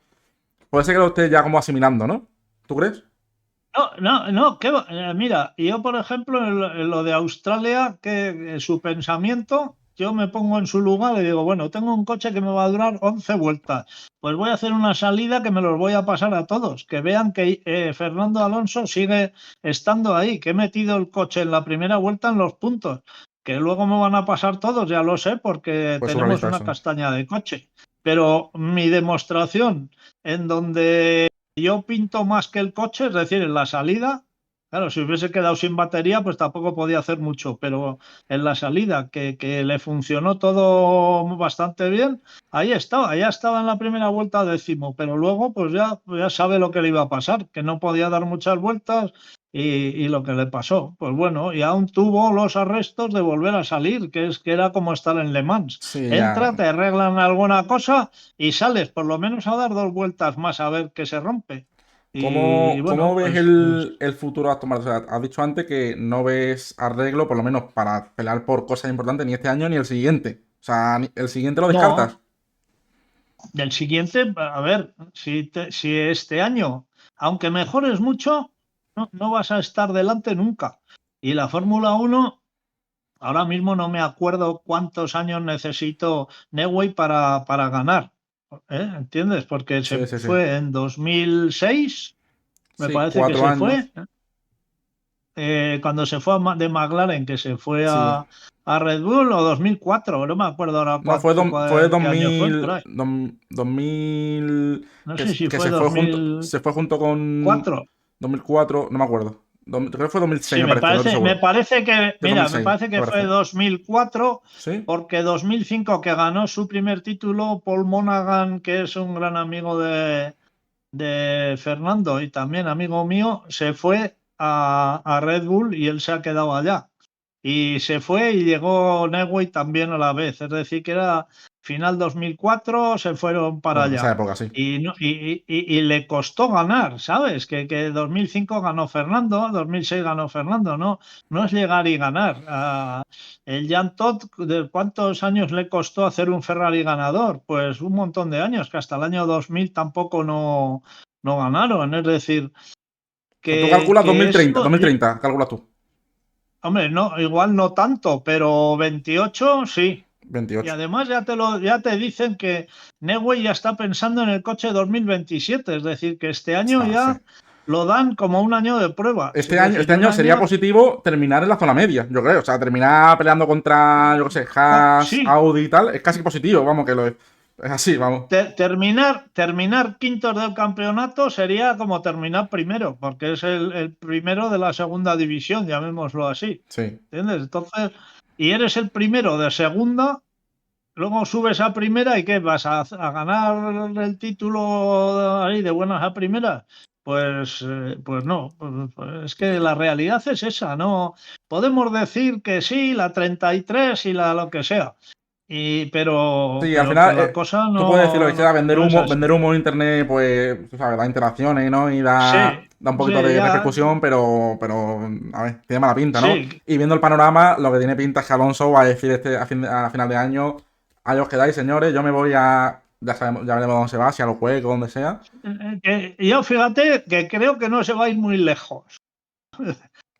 Puede ser que lo esté ya como asimilando, ¿no? ¿Tú crees? No, no, no, mira, yo por ejemplo en lo de Australia, que su pensamiento, yo me pongo en su lugar y digo, bueno, tengo un coche que me va a durar 11 vueltas, pues voy a hacer una salida que me los voy a pasar a todos, que vean que Fernando Alonso sigue estando ahí, que he metido el coche en la primera vuelta en los puntos, que luego me van a pasar todos, ya lo sé, porque Pues tenemos surrealista una eso. castaña de coche, pero mi demostración en donde yo pinto más que el coche, es decir, en la salida, claro, si hubiese quedado sin batería, pues tampoco podía hacer mucho, pero en la salida, que le funcionó todo bastante bien, ahí estaba, ya estaba en la primera vuelta décimo, pero luego pues ya sabe lo que le iba a pasar, que no podía dar muchas vueltas y lo que le pasó, pues bueno, y aún tuvo los arrestos de volver a salir, que era como estar en Le Mans. Sí, Entra, ya. te arreglan alguna cosa y sales por lo menos a dar dos vueltas más a ver qué se rompe. Y ¿Cómo bueno, ves pues el futuro de Aston Martin? O sea, has dicho antes que no ves arreglo, por lo menos para pelear por cosas importantes, ni este año ni el siguiente. O sea, el siguiente lo no, descartas. del siguiente, a ver, si este año, aunque mejores mucho, no vas a estar delante nunca. Y la Fórmula 1, ahora mismo no me acuerdo cuántos años necesitó Newey para ganar. ¿Entiendes? Porque Sí, se sí, sí. fue en 2006, me Sí, parece que cuatro se años. fue. Cuando se fue de McLaren, que se fue Sí. a Red Bull, o 2004, no me acuerdo ahora No, fue qué año fue, por ahí. 2000 No sé si que fue dos mil se fue junto con cuatro 2004, no me acuerdo. Creo que fue 2006, Sí, me parece, no estoy me seguro. parece que, De mira, me 2006, parece me que fue parece. 2004, Sí, porque 2005 que ganó su primer título, Paul Monaghan, que es un gran amigo de Fernando y también amigo mío, se fue a Red Bull y él se ha quedado allá. Y se fue y llegó Newey también a la vez. Es decir, que era final 2004, se fueron para bueno, esa allá. época sí. Y le costó ganar, ¿sabes? Que 2005 ganó Fernando, 2006 ganó Fernando, ¿no? No es llegar y ganar. El Jan Todt, ¿de cuántos años le costó hacer un Ferrari ganador? Pues un montón de años, que hasta el año 2000 tampoco no ganaron. Es decir, O sea, tú calculas que eso, 2030, calculas tú. hombre, no, igual no tanto, pero 28 sí. Y 28. además ya te dicen que Newey ya está pensando en el coche 2027, es decir, que este año Ah, sí. ya lo dan como un año de prueba. Es Este decir, un año sería año. positivo terminar en la zona media, yo creo. O sea, terminar peleando contra, yo qué sé, Haas, Sí, Audi y tal, es casi positivo, vamos, que lo es. Es así, vamos. terminar quintos del campeonato sería como terminar primero, porque es el primero de la segunda división, llamémoslo así. Sí. ¿Entiendes? Entonces, y eres el primero de segunda, luego subes a primera y ¿qué? ¿Vas a ganar el título ahí de buenas a primeras? Pues no, pues es que la realidad es esa, ¿no? Podemos decir que sí, la 33 y la lo que sea, Sí, al pero que final, la cosa tú puedes decir lo que sea, no es así. vender humo en internet, pues, tú sabes, da interacciones, ¿no? Y da, Sí, da un poquito sí, de ya, repercusión, pero, a ver, tiene mala pinta, ¿no? sí, Y viendo el panorama, lo que tiene pinta es que Alonso va a decir a final de año, ahí os quedáis, señores, yo me voy ya sabemos, ya veremos dónde se va, si a los juegos, donde sea. yo fíjate que creo que no se va a ir muy lejos,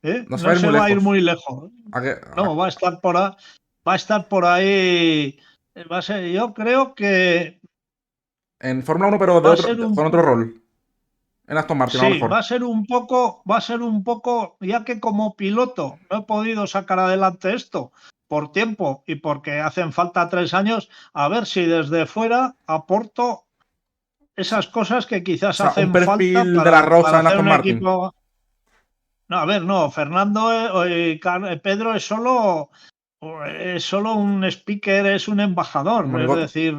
¿eh? No se va a No ir se muy va a ir lejos. muy lejos. ¿A qué? No, va a estar por ahí. Yo creo que En Fórmula 1, pero va a ser un con otro rol. En Aston Martin, a lo sí, mejor. va a ser un poco, ya que como piloto no he podido sacar adelante esto por tiempo y porque hacen falta 3 años, a ver si desde fuera aporto esas cosas que O quizás sea, un hacen falta perfil de la Rosa para en hacer Aston un Martin. equipo. No, a ver, no, Fernando Pedro es solo un speaker, es un Un embajador, es monigote. decir,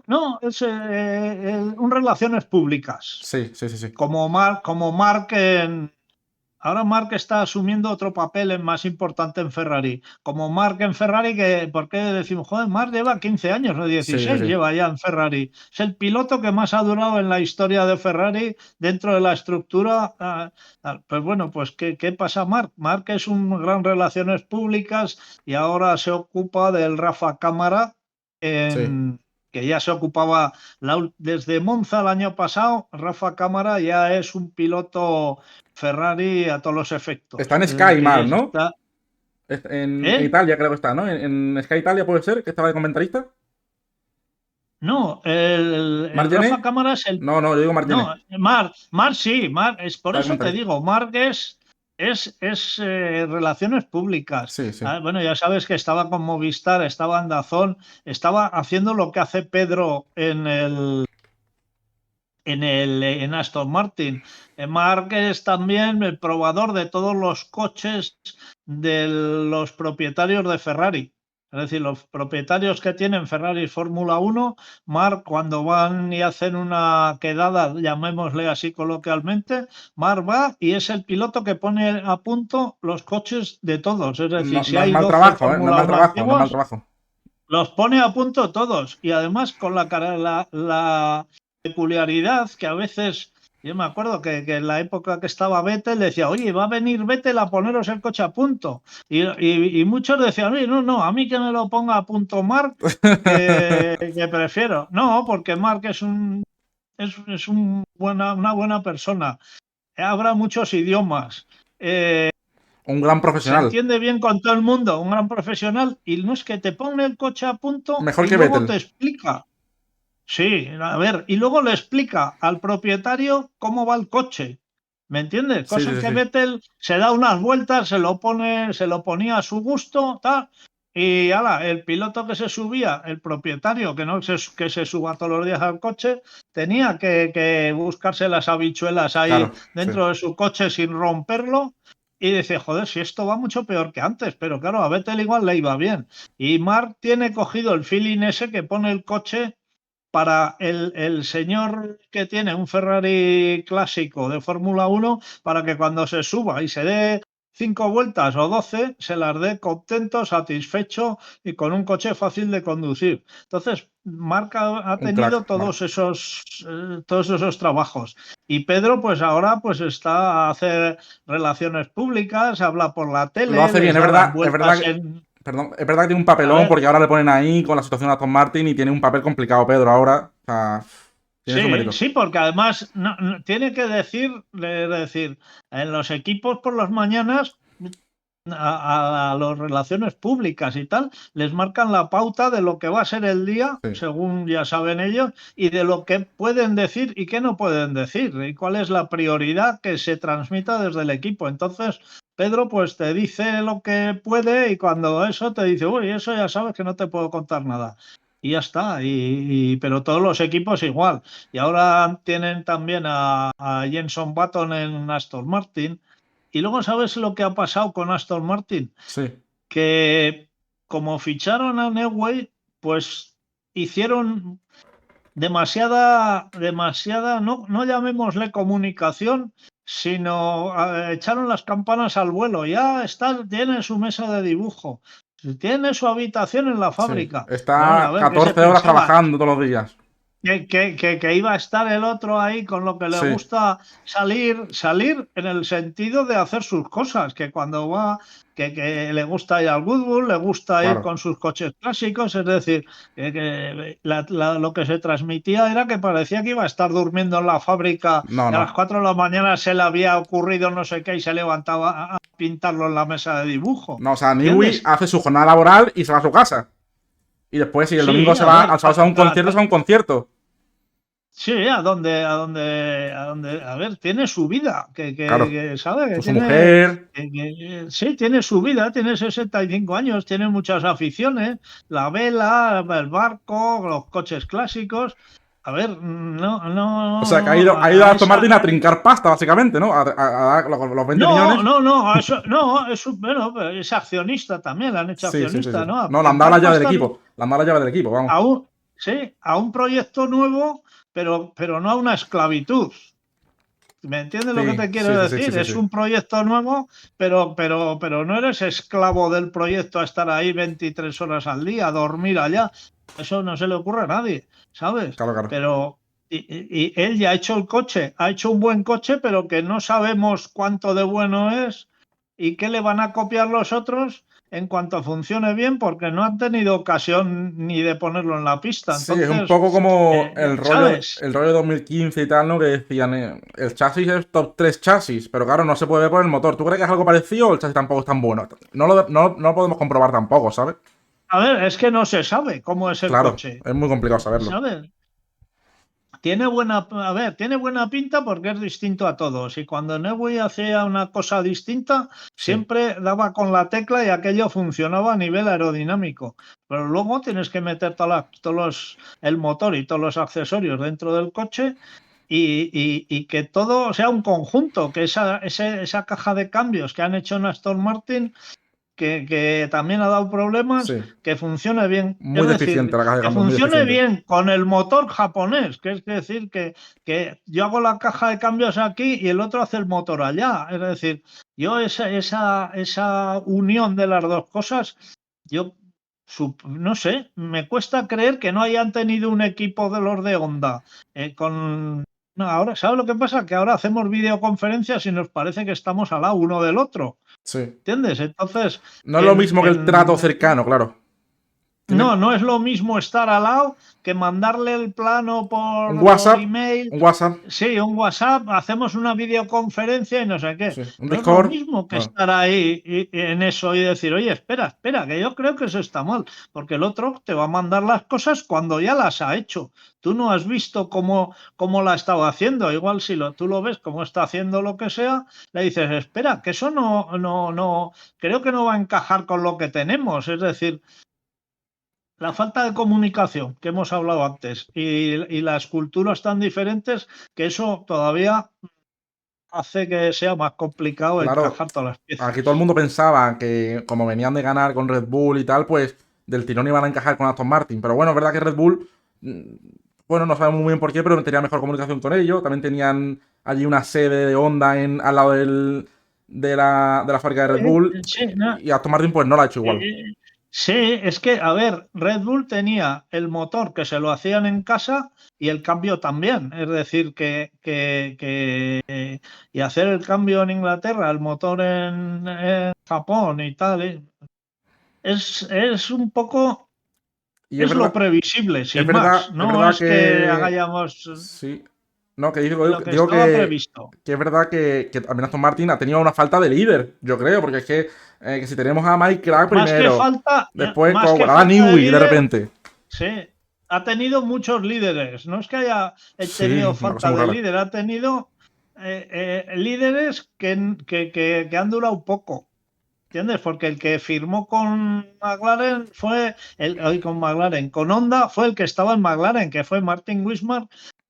no, es un relaciones públicas, Sí, sí, sí, sí. como Mark ahora Mark está asumiendo otro papel más importante en Ferrari. Como Mark en Ferrari, ¿por qué decimos, joder, Mark lleva 15 años o Sí, sí, 16 sí. lleva ya en Ferrari? Es el piloto que más ha durado en la historia de Ferrari dentro de la estructura. Pues bueno, pues ¿qué pasa Mark? Mark es un gran relaciones públicas y ahora se ocupa del Rafa Cámara, Sí. que ya se ocupaba desde Monza el año pasado. Rafa Cámara ya es un piloto Ferrari a todos los Está efectos. en Sky, Que Mar, ¿no? está. En ¿Eh? Italia creo que está, ¿no? En Sky Italia puede ser, que estaba de comentarista. No, ¿Mar el Rafa Gené? Cámara es el. No, no, yo digo Mar No, Gené. Mar sí, Mar, es por Está de eso te comentarista. digo, Marc es relaciones públicas. Sí, sí. Bueno, ya sabes que estaba con Movistar, estaba en Dazón, estaba haciendo lo que hace Pedro en Aston Martin. Mark es también el probador de todos los coches de los propietarios de Ferrari. Es decir, los propietarios que tienen Ferrari Fórmula 1, Mark cuando van y hacen una quedada, llamémosle así coloquialmente, Mark va y es el piloto que pone a punto los coches de todos. Es decir, No, si no es hay mal 12 trabajo, ¿eh? No es Fórmula mal 1 trabajo, no es mal antiguos, trabajo. los pone a punto todos y además con la peculiaridad que a veces, yo me acuerdo que en la época que estaba Vettel decía, oye, va a venir Vettel a poneros el coche a punto. Y muchos decían, oye, no, no, a mí que me lo ponga a punto Mark, que prefiero. No, porque Mark es una buena persona. Habla muchos idiomas. Un gran Se profesional. entiende bien con todo el mundo, un gran profesional, y no es que te pone el coche a punto Mejor y que luego Vettel. te explica. Sí, a ver, y luego le explica al propietario cómo va el coche. ¿Me entiendes? Sí, Cosa sí, que sí. Vettel se da unas vueltas, se lo ponía a su gusto, tal. Y ala, el piloto que se subía, el propietario que se suba todos los días al coche, tenía que buscarse las habichuelas ahí Claro, sí. dentro de su coche sin romperlo. Y dice, joder, si esto va mucho peor que antes, pero claro, a Vettel igual le iba bien. Y Mark tiene cogido el feeling ese que pone el coche para el señor que tiene un Ferrari clásico de Fórmula 1 para que cuando se suba y se dé 5 vueltas o 12 se las dé contento, satisfecho y con un coche fácil de conducir. Entonces, Marca ha Un crack, tenido Marc. todos esos trabajos. Y Pedro, pues ahora pues está a hacer relaciones públicas, habla por la Lo tele, hace bien, les da las es verdad vueltas que, en. perdón, es verdad que tiene un A papelón ver, porque ahora le ponen ahí con la situación de Aston Martin y tiene un papel complicado Pedro ahora. O sea, tiene su sí, mérito. sí, porque además tiene que decir, en los equipos por las mañanas a las relaciones públicas y tal, les marcan la pauta de lo que va a ser el día, Sí. según ya saben ellos, y de lo que pueden decir y qué no pueden decir, y cuál es la prioridad que se transmita desde el equipo. Entonces, Pedro, pues te dice lo que puede y cuando eso te dice, uy, eso ya sabes que no te puedo contar nada. Y ya está, pero todos los equipos igual. Y ahora tienen también a Jenson Button en Aston Martin. Y luego, ¿sabes lo que ha pasado con Aston Martin? Sí. Que como ficharon a Newey, pues hicieron demasiada, no llamémosle comunicación, sino echaron las campanas al vuelo. Ya está, tiene su mesa de dibujo, tiene su habitación en la Sí. fábrica. Bueno, a Está ver, ¿qué se 14 horas pensaba? trabajando todos los días. Que iba a estar el otro ahí con lo que le Sí. gusta salir en el sentido de hacer sus cosas, que cuando va, que le gusta ir al Goodwood, le gusta ir Claro. con sus coches clásicos, es decir, lo que se transmitía era que parecía que iba a estar durmiendo en la fábrica No, y a las no. 4 de la mañana se le había ocurrido no sé qué y se levantaba a pintarlo en la mesa de dibujo, No, o sea, Newey ¿entiendes? hace su jornada laboral y se va a su casa. Y después, si el domingo Sí, se a va, ver, al sábado se va a un concierto, se va a un concierto. sí, a ver, tiene su vida, Claro. sabe que Con su tiene, mujer. sí, tiene su vida, tiene 65 años, tiene muchas aficiones, la vela, el barco, los coches clásicos. A ver, O sea, que ha ido a a Aston Martin a esa, trincar pasta, básicamente, ¿no? A dar los 20 millones. eso, no, bueno, pero es accionista también, la han hecho Sí, sí, sí, accionista, sí. ¿no? A No, le han dado la pintar llave del pasta, no, equipo. Le han dado la llave del equipo, vamos. sí, a un proyecto nuevo, pero no a una esclavitud. ¿Me entiendes lo que Sí, te quiero sí, sí, sí, sí, decir? sí, Es sí. un proyecto nuevo, pero no eres esclavo del proyecto a estar ahí 23 horas al día, a dormir allá. Eso no se le ocurre a nadie, ¿sabes? Claro, claro. Pero y él ya ha hecho el coche, ha hecho un buen coche, pero que no sabemos cuánto de bueno es y qué le van a copiar los otros en cuanto funcione bien, porque no han tenido ocasión ni de ponerlo en la pista. Sí, es un Entonces, poco como ¿sabes? el rollo de 2015 y tal, ¿no? Que decían, el chasis es top 3 chasis, pero claro, no se puede ver por el motor. ¿Tú crees que es algo parecido o el chasis tampoco es tan bueno? No lo podemos comprobar tampoco, ¿sabes? A ver, es que no se sabe cómo es el Claro, coche. es muy complicado saberlo. ¿Sabes? Tiene buena pinta porque es distinto a todos. Y cuando Newey hacía una cosa distinta, Sí, siempre daba con la tecla y aquello funcionaba a nivel aerodinámico. Pero luego tienes que meter el motor y todos los accesorios dentro del coche y que todo sea un conjunto, que esa caja de cambios que han hecho en Aston Martin que también ha dado problemas, sí. que funcione bien. Es Muy deficiente decir, la caja de que cambios, muy funcione deficiente. bien con el motor japonés, que es decir, que yo hago la caja de cambios aquí y el otro hace el motor allá. Es decir, yo esa unión de las dos cosas, yo no sé, me cuesta creer que no hayan tenido un equipo de los de Honda con... No, ahora, ¿sabes lo que pasa? Que ahora hacemos videoconferencias y nos parece que estamos al lado uno del otro. Sí. ¿Entiendes? Entonces, No es lo mismo que el trato cercano, claro. Tiene no es lo mismo estar al lado que mandarle el plano un por WhatsApp, email. un WhatsApp, Sí, un WhatsApp, hacemos una videoconferencia y no sé qué. sí, un No es lo Discord. mismo que Claro. estar ahí en eso y decir, oye, espera, que yo creo que eso está mal, porque el otro te va a mandar las cosas cuando ya las ha hecho. Tú no has visto cómo la estaba haciendo. Igual si tú lo ves cómo está haciendo lo que sea, le dices, espera, que eso no, creo que no va a encajar con lo que tenemos. Es decir, la falta de comunicación que hemos hablado antes y las culturas tan diferentes que eso todavía hace que sea más complicado Claro, encajar todas las aquí todo el piezas. mundo pensaba que como venían de ganar con Red Bull y tal, pues del tirón iban a encajar con Aston Martin. Pero bueno, es verdad que Red Bull, bueno, no sabemos muy bien por qué, pero tenía mejor comunicación con ellos. También tenían allí una sede de Honda al lado de la fábrica de Red Bull. Sí, no, Y Aston Martin pues no lo ha hecho igual. eh, sí, es que, a ver, Red Bull tenía el motor que se lo hacían en casa y el cambio también. Es decir, y hacer el cambio en Inglaterra, el motor en Japón y tal, es un poco. Y Es lo previsible, sin más. es No verdad es que que hagamos. sí. No, que lo que estaba previsto. que es verdad que también Aston Martin ha tenido una falta de líder, yo creo, porque es que si tenemos a Mike Crack primero, después Más que a falta de Newey de líder, repente. sí, ha tenido muchos líderes. No es que haya tenido Sí, una cosa falta muy de rara. líder, ha tenido líderes que han durado poco. ¿Entiendes? Porque el que firmó con McLaren con McLaren, con Honda fue el que estaba en McLaren, que fue Martin Wismar,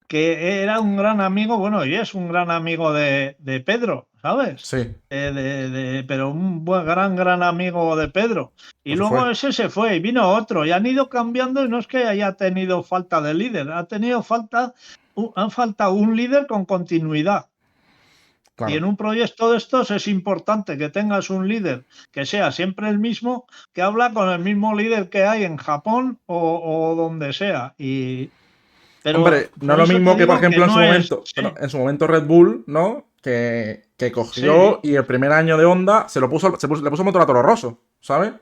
que era un gran amigo, bueno, y es un gran amigo de Pedro, ¿sabes? Sí, Pero un gran amigo de Pedro. Y pues se luego fue. ese se fue y vino otro, y han ido cambiando, y no es que haya tenido falta de líder, han faltado un líder con continuidad. Y en Claro. un proyecto de estos es importante que tengas un líder que sea siempre el mismo, que habla con el mismo líder que hay en Japón o donde sea. Pero Hombre, no es por lo eso te mismo que, por digo que ejemplo, en su no es. momento, Sí, pero en su momento Red Bull, ¿no? Que cogió sí, y el primer año de Honda le puso motor a Toro Rosso, ¿sabes?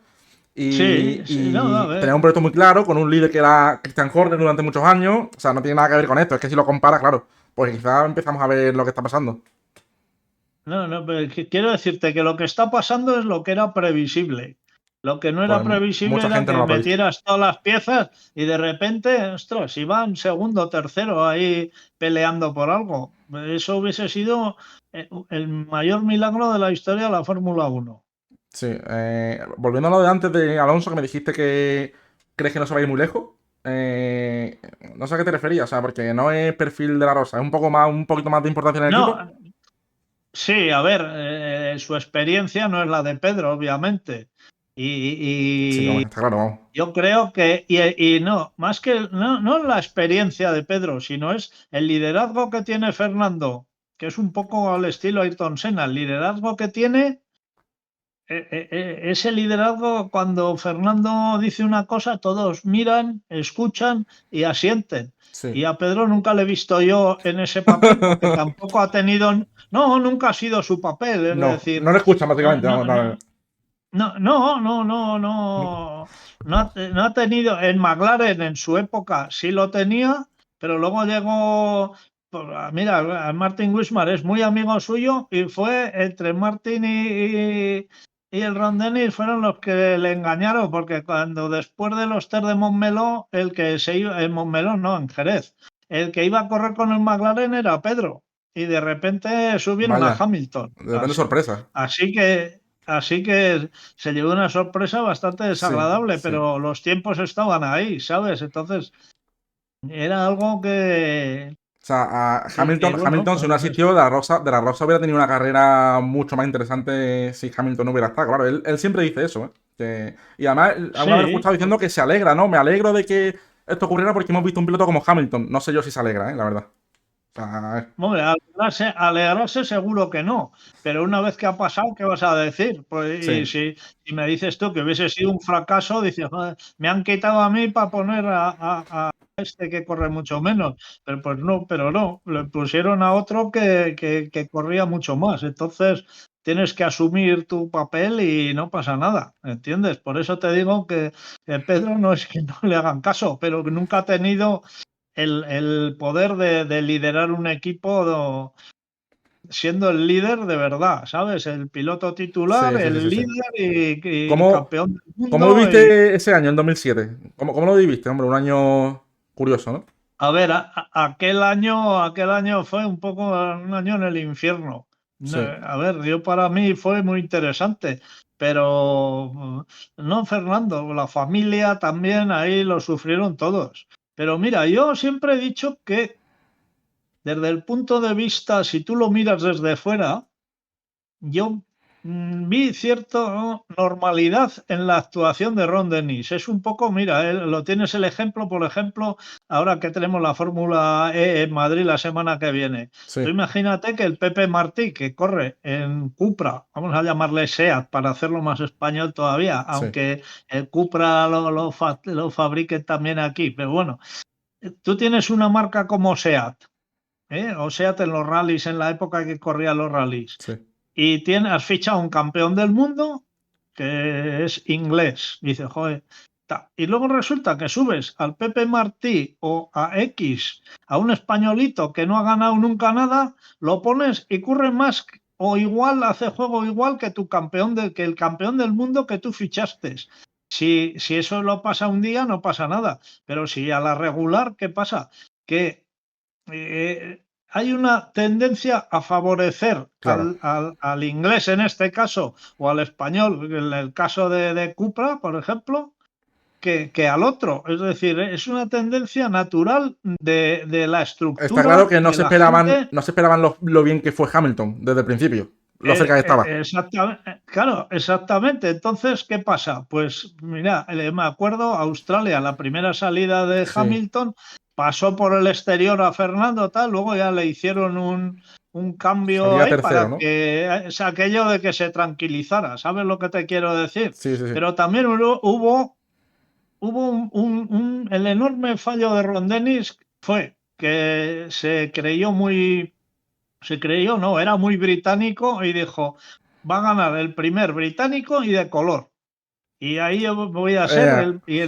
sí, sí, no, a Y ver. tenía un proyecto muy claro con un líder que era Christian Horner durante muchos años. O sea, no tiene nada que ver con esto. Es que si lo compara, claro, pues quizás empezamos a ver lo que está pasando. No, no, pero quiero decirte que lo que está pasando es lo que era previsible. Lo que no era Pues previsible mucha era gente no que lo ha previsto. metieras todas las piezas y de repente, ostras, iban segundo, tercero ahí peleando por algo. Eso hubiese sido el mayor milagro de la historia de la Fórmula Uno. Sí, volviendo a lo de antes de Alonso, que me dijiste que crees que no se va a ir muy lejos. No sé a qué te referías, o sea, porque no es perfil de la Rosa, es un poco más, un poquito más de importancia en el equipo. No, sí, a ver, su experiencia no es la de Pedro, obviamente. Sí, Y, hombre, está claro, vamos. Yo creo que, y no, más que no la experiencia de Pedro, sino es el liderazgo que tiene Fernando, que es un poco al estilo Ayrton Senna, el liderazgo que tiene, ese liderazgo cuando Fernando dice una cosa, todos miran, escuchan y asienten. Sí. Y a Pedro nunca le he visto yo en ese papel porque tampoco ha tenido, no, nunca ha sido su papel, es No, decir, no lo escuchan no, básicamente, vamos, no, no, no, no, no, no, no, no. no ha tenido en McLaren en su época sí lo tenía, pero luego llegó, mira, Martin Wismar es muy amigo suyo y fue entre Martin y el Ron Dennis fueron los que le engañaron porque cuando después de los test de Montmeló, el que se iba, en Montmeló no, en Jerez, el que iba a correr con el McLaren era Pedro y de repente subieron a Vaya, Hamilton. de repente sorpresa. Así que Así que se llevó una sorpresa bastante Sí, desagradable, sí. pero los tiempos estaban ahí, ¿sabes? Entonces era algo O sea, a bueno, Hamilton, si no pues asistió, de la Rosa hubiera tenido una carrera mucho más interesante si Hamilton no hubiera estado. Claro, él siempre dice eso, ¿eh? Y además, alguna vez lo he sí. escuchado diciendo que se alegra, ¿no? Me alegro de que esto ocurriera porque hemos visto un piloto como Hamilton. No sé yo si se alegra, ¿eh? La verdad. O sea, Hombre, alegrarse seguro que no, pero una vez que ha pasado, ¿qué vas a decir? Pues y sí, si me dices tú que hubiese sido un fracaso, dices, "Joder, me han quitado a mí para poner a este que corre mucho menos, pero pues no, pero no, le pusieron a otro que corría mucho más, entonces tienes que asumir tu papel y no pasa nada, ¿entiendes? Por eso te digo que Pedro no es que no le hagan caso, pero que nunca ha tenido el poder de liderar un equipo siendo el líder de verdad, ¿sabes? El piloto titular, sí, sí, sí, el sí, sí. líder y ¿Cómo, campeón del cómo lo mundo. viviste ese año, en 2007? ¿Cómo lo viviste, hombre? Un año curioso, ¿no? A ver, aquel año fue un poco un año en el infierno. No, Sí. a ver, yo para mí fue muy interesante, pero no Fernando, la familia también ahí lo sufrieron todos. Pero mira, yo siempre he dicho que desde el punto de vista, si tú lo miras desde fuera, yo vi cierta normalidad en la actuación de Ron Dennis. Es un poco, mira, lo tienes el ejemplo, por ejemplo, ahora que tenemos la Fórmula E en Madrid la semana que viene. Tú Sí, imagínate que el Pepe Martí, que corre en Cupra, vamos a llamarle SEAT para hacerlo más español todavía, sí, aunque el Cupra lo fabrique también aquí, pero bueno, tú tienes una marca como SEAT. O SEAT en los rallies, en la época que corría los rallies sí. y has fichado un campeón del mundo que es inglés. Dice, joder, recta y luego resulta que subes al Pepe Martí o a X, a un españolito que no ha ganado nunca nada, lo pones y corre más o igual, hace juego igual que que el campeón del mundo que tú fichaste. Si eso lo pasa un día, no pasa nada. Pero si a la regular, ¿qué pasa? Que hay una tendencia a favorecer Claro. al inglés en este caso, o al español, en el caso de Cupra, por ejemplo, que al otro. Es decir, es una tendencia natural de la Está claro estructura que de la gente. no se esperaban lo bien que fue Hamilton desde el principio, lo cerca que estaba. Exactamente, claro, exactamente. Entonces, ¿qué pasa? Pues mira, me acuerdo, Australia, la primera salida de Sí, Hamilton, pasó por el exterior a Fernando, tal, luego ya le hicieron un cambio salía ahí tercero, para ¿no? que es aquello de que se tranquilizara, ¿sabes lo que te quiero decir? Sí, sí, sí. Pero también hubo el enorme fallo de Ron Dennis fue que se creyó, no, era muy británico y dijo, va a ganar el primer británico y de color. Y ahí yo voy a ser Venga, y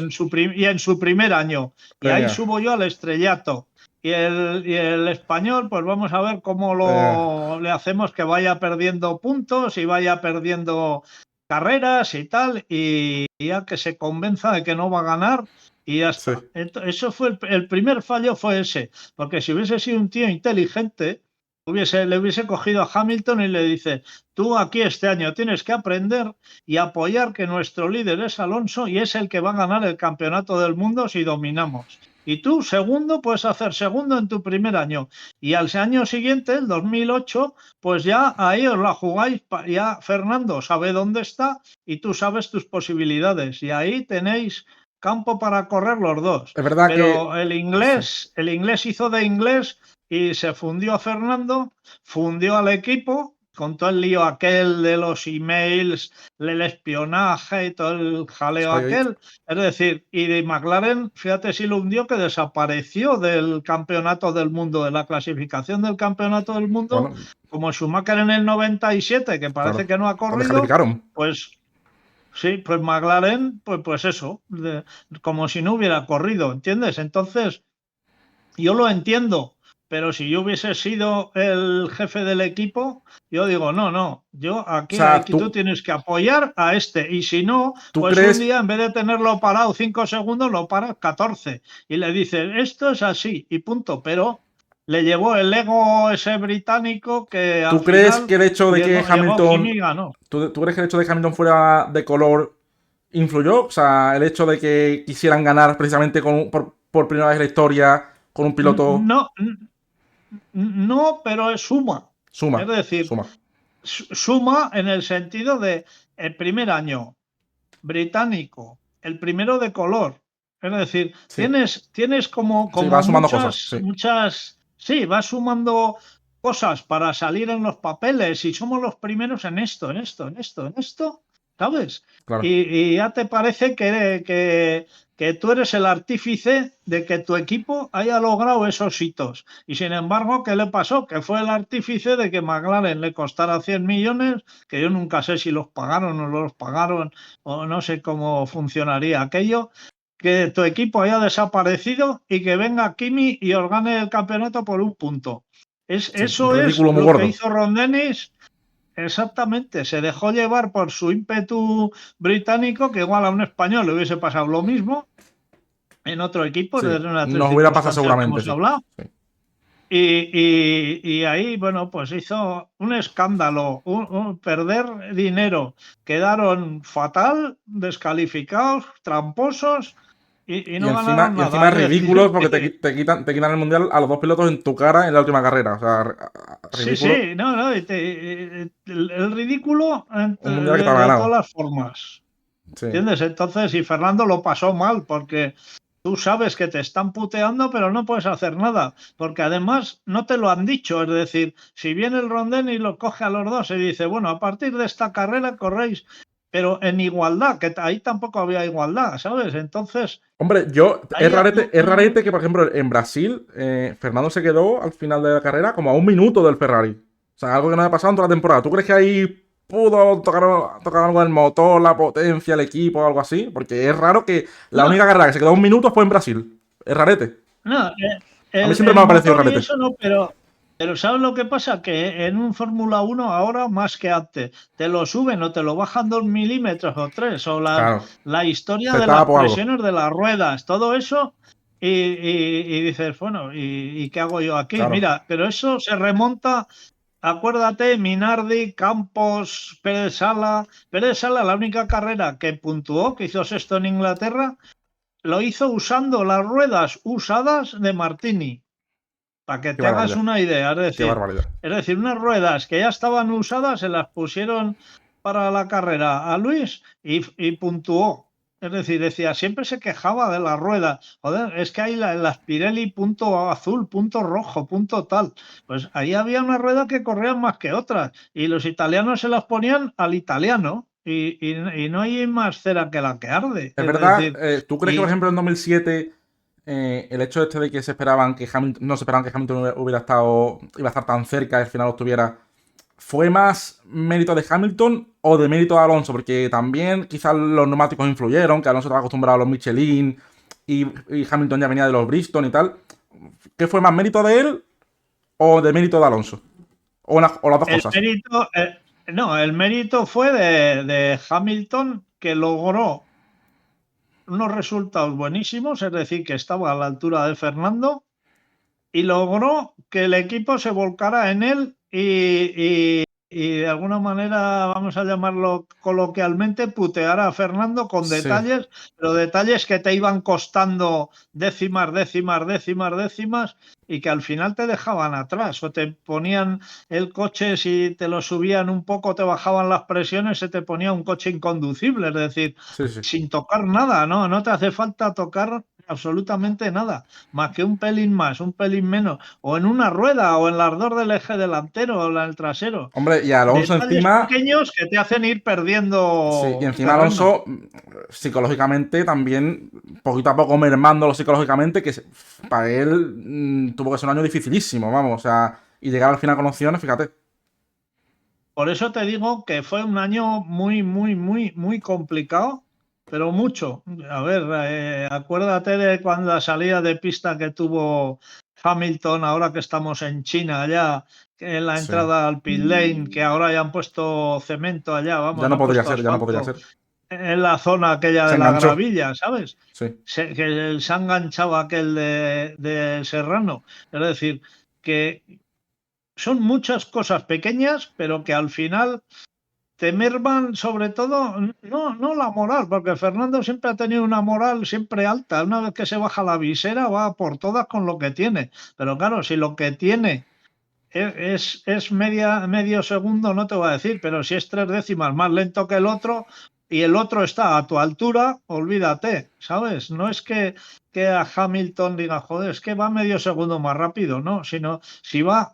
en su primer año. Y ahí venga, subo yo al estrellato. Y el español, pues vamos a ver cómo venga. le hacemos que vaya perdiendo puntos y vaya perdiendo carreras y tal, y ya que se convenza de que no va a ganar y ya Sí. está. Eso fue el primer fallo fue ese, porque si hubiese sido un tío inteligente, le hubiese cogido a Hamilton y le dice, tú aquí este año tienes que aprender y apoyar que nuestro líder es Alonso y es el que va a ganar el campeonato del mundo si dominamos. Y tú, segundo, puedes hacer segundo en tu primer año. Y al año siguiente, el 2008, pues ya ahí os la jugáis. Ya Fernando sabe dónde está y tú sabes tus posibilidades. Y ahí tenéis campo para correr los dos. Es verdad Pero que. Sí. el inglés hizo de inglés y se fundió a Fernando, fundió al equipo con todo el lío aquel de los emails, el espionaje y todo el jaleo Spygate. aquel. Es decir, y de McLaren, fíjate si lo hundió, que desapareció del campeonato del mundo, de la clasificación del campeonato del mundo, Bueno, como Schumacher en el 97, que parece claro. que no ha Lo corrido, descalificaron. pues sí, pues McLaren, pues eso, como si no hubiera corrido, ¿entiendes? Entonces, yo lo entiendo, pero si yo hubiese sido el jefe del equipo, yo digo, no, no, yo O sea, aquí tú tienes que apoyar a este, y si no, tú pues un crees. día en vez de tenerlo parado 5 segundos, lo paras 14 y le dices, esto es así y punto, pero le llevó el ego ese británico que al ¿Tú crees final que el hecho de que llegó Kimi Hamilton. y ganó. ¿Tú crees que el hecho de que Hamilton fuera de color influyó? O sea, el hecho de que quisieran ganar precisamente por primera vez en la historia con un piloto. No, no, pero es suma. Es Suma, decir, suma. suma en el sentido de el primer año británico, el primero de color. Es decir, Sí, tienes sí, como va sumando cosas, muchas, sí, muchas, sí, vas sumando cosas para salir en los papeles y somos los primeros en esto, en esto, en esto, en esto, ¿sabes? claro. Y ya te parece que tú eres el artífice de que tu equipo haya logrado esos hitos. Y sin embargo, ¿qué le pasó? Que fue el artífice de que McLaren le costara 100 millones, que yo nunca sé si los pagaron o no los pagaron, o no sé cómo funcionaría aquello, que tu equipo haya desaparecido y que venga Kimi y os gane el campeonato por un punto. Sí, un Eso es ridículo muy lo que gordo. hizo Ron Dennis. Exactamente, se dejó llevar por su ímpetu británico, que igual a un español le hubiese pasado lo mismo en otro equipo, Sí, en las tres nos hubiera pasado circunstancias que seguramente, hemos sí. hablado. Sí. Y ahí, bueno, pues hizo un escándalo, perder dinero. Quedaron fatal, descalificados, tramposos y no ganaron Y nada. encima es Es ridículo decir, porque te quitan el mundial a los dos pilotos en tu cara en la última carrera. O sea, sí, ridículo. sí, no, no, el ridículo Un mundial que de, estaba de todas ganado. las formas. Sí. ¿Entiendes? Entonces, y Fernando lo pasó mal porque tú sabes que te están puteando, pero no puedes hacer nada, porque además no te lo han dicho. Es decir, si viene el Rondén y lo coge a los dos y dice, bueno, a partir de esta carrera corréis, pero en igualdad, que ahí tampoco había igualdad, ¿sabes? Entonces, Hombre, ahí es rarete que, por ejemplo, en Brasil, Fernando se quedó al final de la carrera como a un minuto del Ferrari. O sea, algo que no había pasado en toda la temporada. ¿Tú crees que ahí pudo tocar algo del motor, la potencia, el equipo o algo así. Porque es raro que la No, única carrera que se quedó un minuto fue en Brasil. Es rarete. no, A mí siempre me el ha parecido motor y rarete. eso no, pero ¿sabes lo que pasa? Que en un Fórmula 1 ahora más que antes, te lo suben o te lo bajan 2 milímetros o 3, o Claro. la historia Se de estaba las por algo. presiones de las ruedas, todo eso, y dices, bueno, ¿y qué hago yo aquí? Claro. Mira, pero eso se remonta. Acuérdate, Minardi, Campos, Pérez Sala, la única carrera que puntuó, que hizo sexto en Inglaterra, lo hizo usando las ruedas usadas de Martini, para que Qué te hagas barbaridad. una idea. Qué barbaridad. Es decir, unas ruedas que ya estaban usadas se las pusieron para la carrera a Luis y puntuó. Es decir, decía, siempre se quejaba de las ruedas. Joder, es que hay las Pirelli punto azul, punto rojo, punto tal. Pues ahí había una rueda que corrían más que otras y los italianos se las ponían al italiano y no hay más cera que la que arde. Es Es verdad, decir, ¿tú crees que, por y ejemplo, en 2007 el hecho este de que se esperaban que Hamilton, no se esperaban que Hamilton iba a estar tan cerca y al final lo estuviera, fue más mérito de Hamilton o de mérito de Alonso? Porque también quizás los neumáticos influyeron, que Alonso estaba acostumbrado a los Michelin y Hamilton ya venía de los Bristol y tal. ¿Qué fue más mérito de él o de mérito de Alonso? O las dos el cosas. mérito, no, el mérito fue de Hamilton, que logró unos resultados buenísimos, es decir, que estaba a la altura de Fernando y logró que el equipo se volcara en él y de alguna manera, vamos a llamarlo coloquialmente, putear a Fernando con Sí. detalles, pero detalles que te iban costando décimas, décimas, décimas, décimas y que al final te dejaban atrás o te ponían el coche, si te lo subían un poco, te bajaban las presiones, se te ponía un coche inconducible, es decir, Sí, sí. sin tocar nada, ¿no? No te hace falta tocar absolutamente nada, más que un pelín más, un pelín menos, o en una rueda, o en las dos del eje delantero, o en el trasero. Hombre, y Alonso Detalles encima. pequeños que te hacen ir Sí, y perdiendo encima terreno. Alonso, psicológicamente también, poquito a poco mermándolo psicológicamente, para él tuvo que ser un año dificilísimo, vamos, o sea, y llegar al final con opciones, fíjate. Por eso te digo que fue un año muy, muy, muy, muy complicado, pero mucho. A ver, acuérdate de cuando la salida de pista que tuvo Hamilton, ahora que estamos en China, allá, que en la Sí. entrada al pit lane, que ahora ya han puesto cemento allá, Ya vamos, no han podría puesto ser, ya no podría asfalto ser. en la zona aquella Se de la enganchó. gravilla, ¿sabes? Sí. Que se ha enganchado aquel de Serrano. Es decir, que son muchas cosas pequeñas, pero que al final te merman sobre todo, no la moral, porque Fernando siempre ha tenido una moral siempre alta. Una vez que se baja la visera, va por todas con lo que tiene. Pero claro, si lo que tiene es medio segundo, no te voy a decir, pero si es 3 décimas más lento que el otro y el otro está a tu altura, olvídate, ¿sabes? No es que a Hamilton diga, joder, es que va medio segundo más rápido, no, sino si van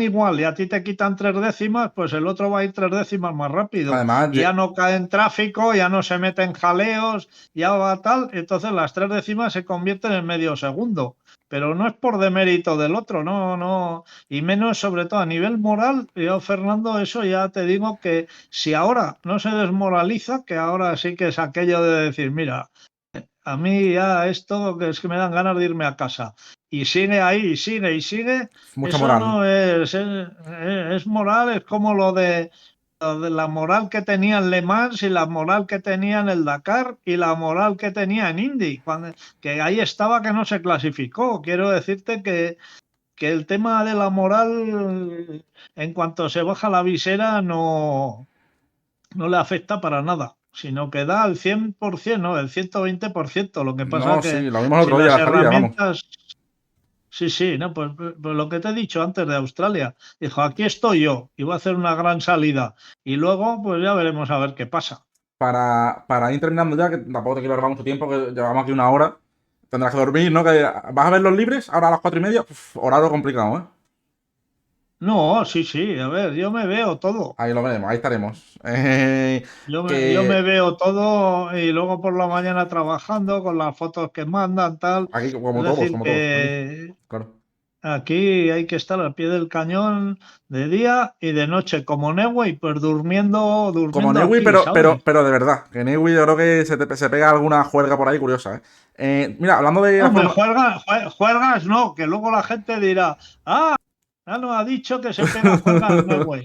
igual y a ti te quitan 3 décimas, pues el otro va a ir 3 décimas más rápido Además, y ya no cae en tráfico, ya no se mete en jaleos, ya va tal, entonces las 3 décimas se convierten en medio segundo. Pero no es por demérito del otro, no, no, y menos sobre todo a nivel moral. Yo, Fernando, eso ya te digo que si ahora no se desmoraliza, que ahora sí que es aquello de decir, mira, a mí ya esto que es que me dan ganas de irme a casa. Y sigue ahí, y sigue, y sigue. mucha Eso moral. no es moral, es como lo de la moral que tenía en Le Mans y la moral que tenía en el Dakar y la moral que tenía en Indy, que ahí estaba que no se clasificó. Quiero decirte que el tema de la moral, en cuanto se baja la visera, no le afecta para nada, sino que da al 100%, no, el 120%. Lo que pasa No, que sí, lo vimos el si otro día, las la salida, vamos. herramientas, sí, sí, no, pues lo que te he dicho antes de Australia, dijo, aquí estoy yo y voy a hacer una gran salida y luego pues ya veremos a ver qué pasa. Para ir terminando ya, que tampoco te quiero robar mucho tiempo, que llevamos aquí una hora. Tendrás que dormir, ¿no? ¿Vas a ver los libres ahora a las 4:30? Uf, horario complicado, ¿eh? No, sí, sí, a ver, yo me veo todo. Ahí lo veremos, ahí estaremos. Yo me Que veo todo y luego por la mañana trabajando con las fotos que mandan, tal. aquí, Es decir, como todos, aquí. que Claro. aquí hay que estar al pie del cañón de día y de noche, como Newey, pues durmiendo, Como durmiendo Newi, aquí, ¿sabes? pero de verdad. Que Newi yo creo que se pega alguna juerga por ahí curiosa, ¿eh? Mira, hablando de la No, me Fórmula... juegas no, que luego la gente dirá, ya no ha dicho que se pega juergas Newey.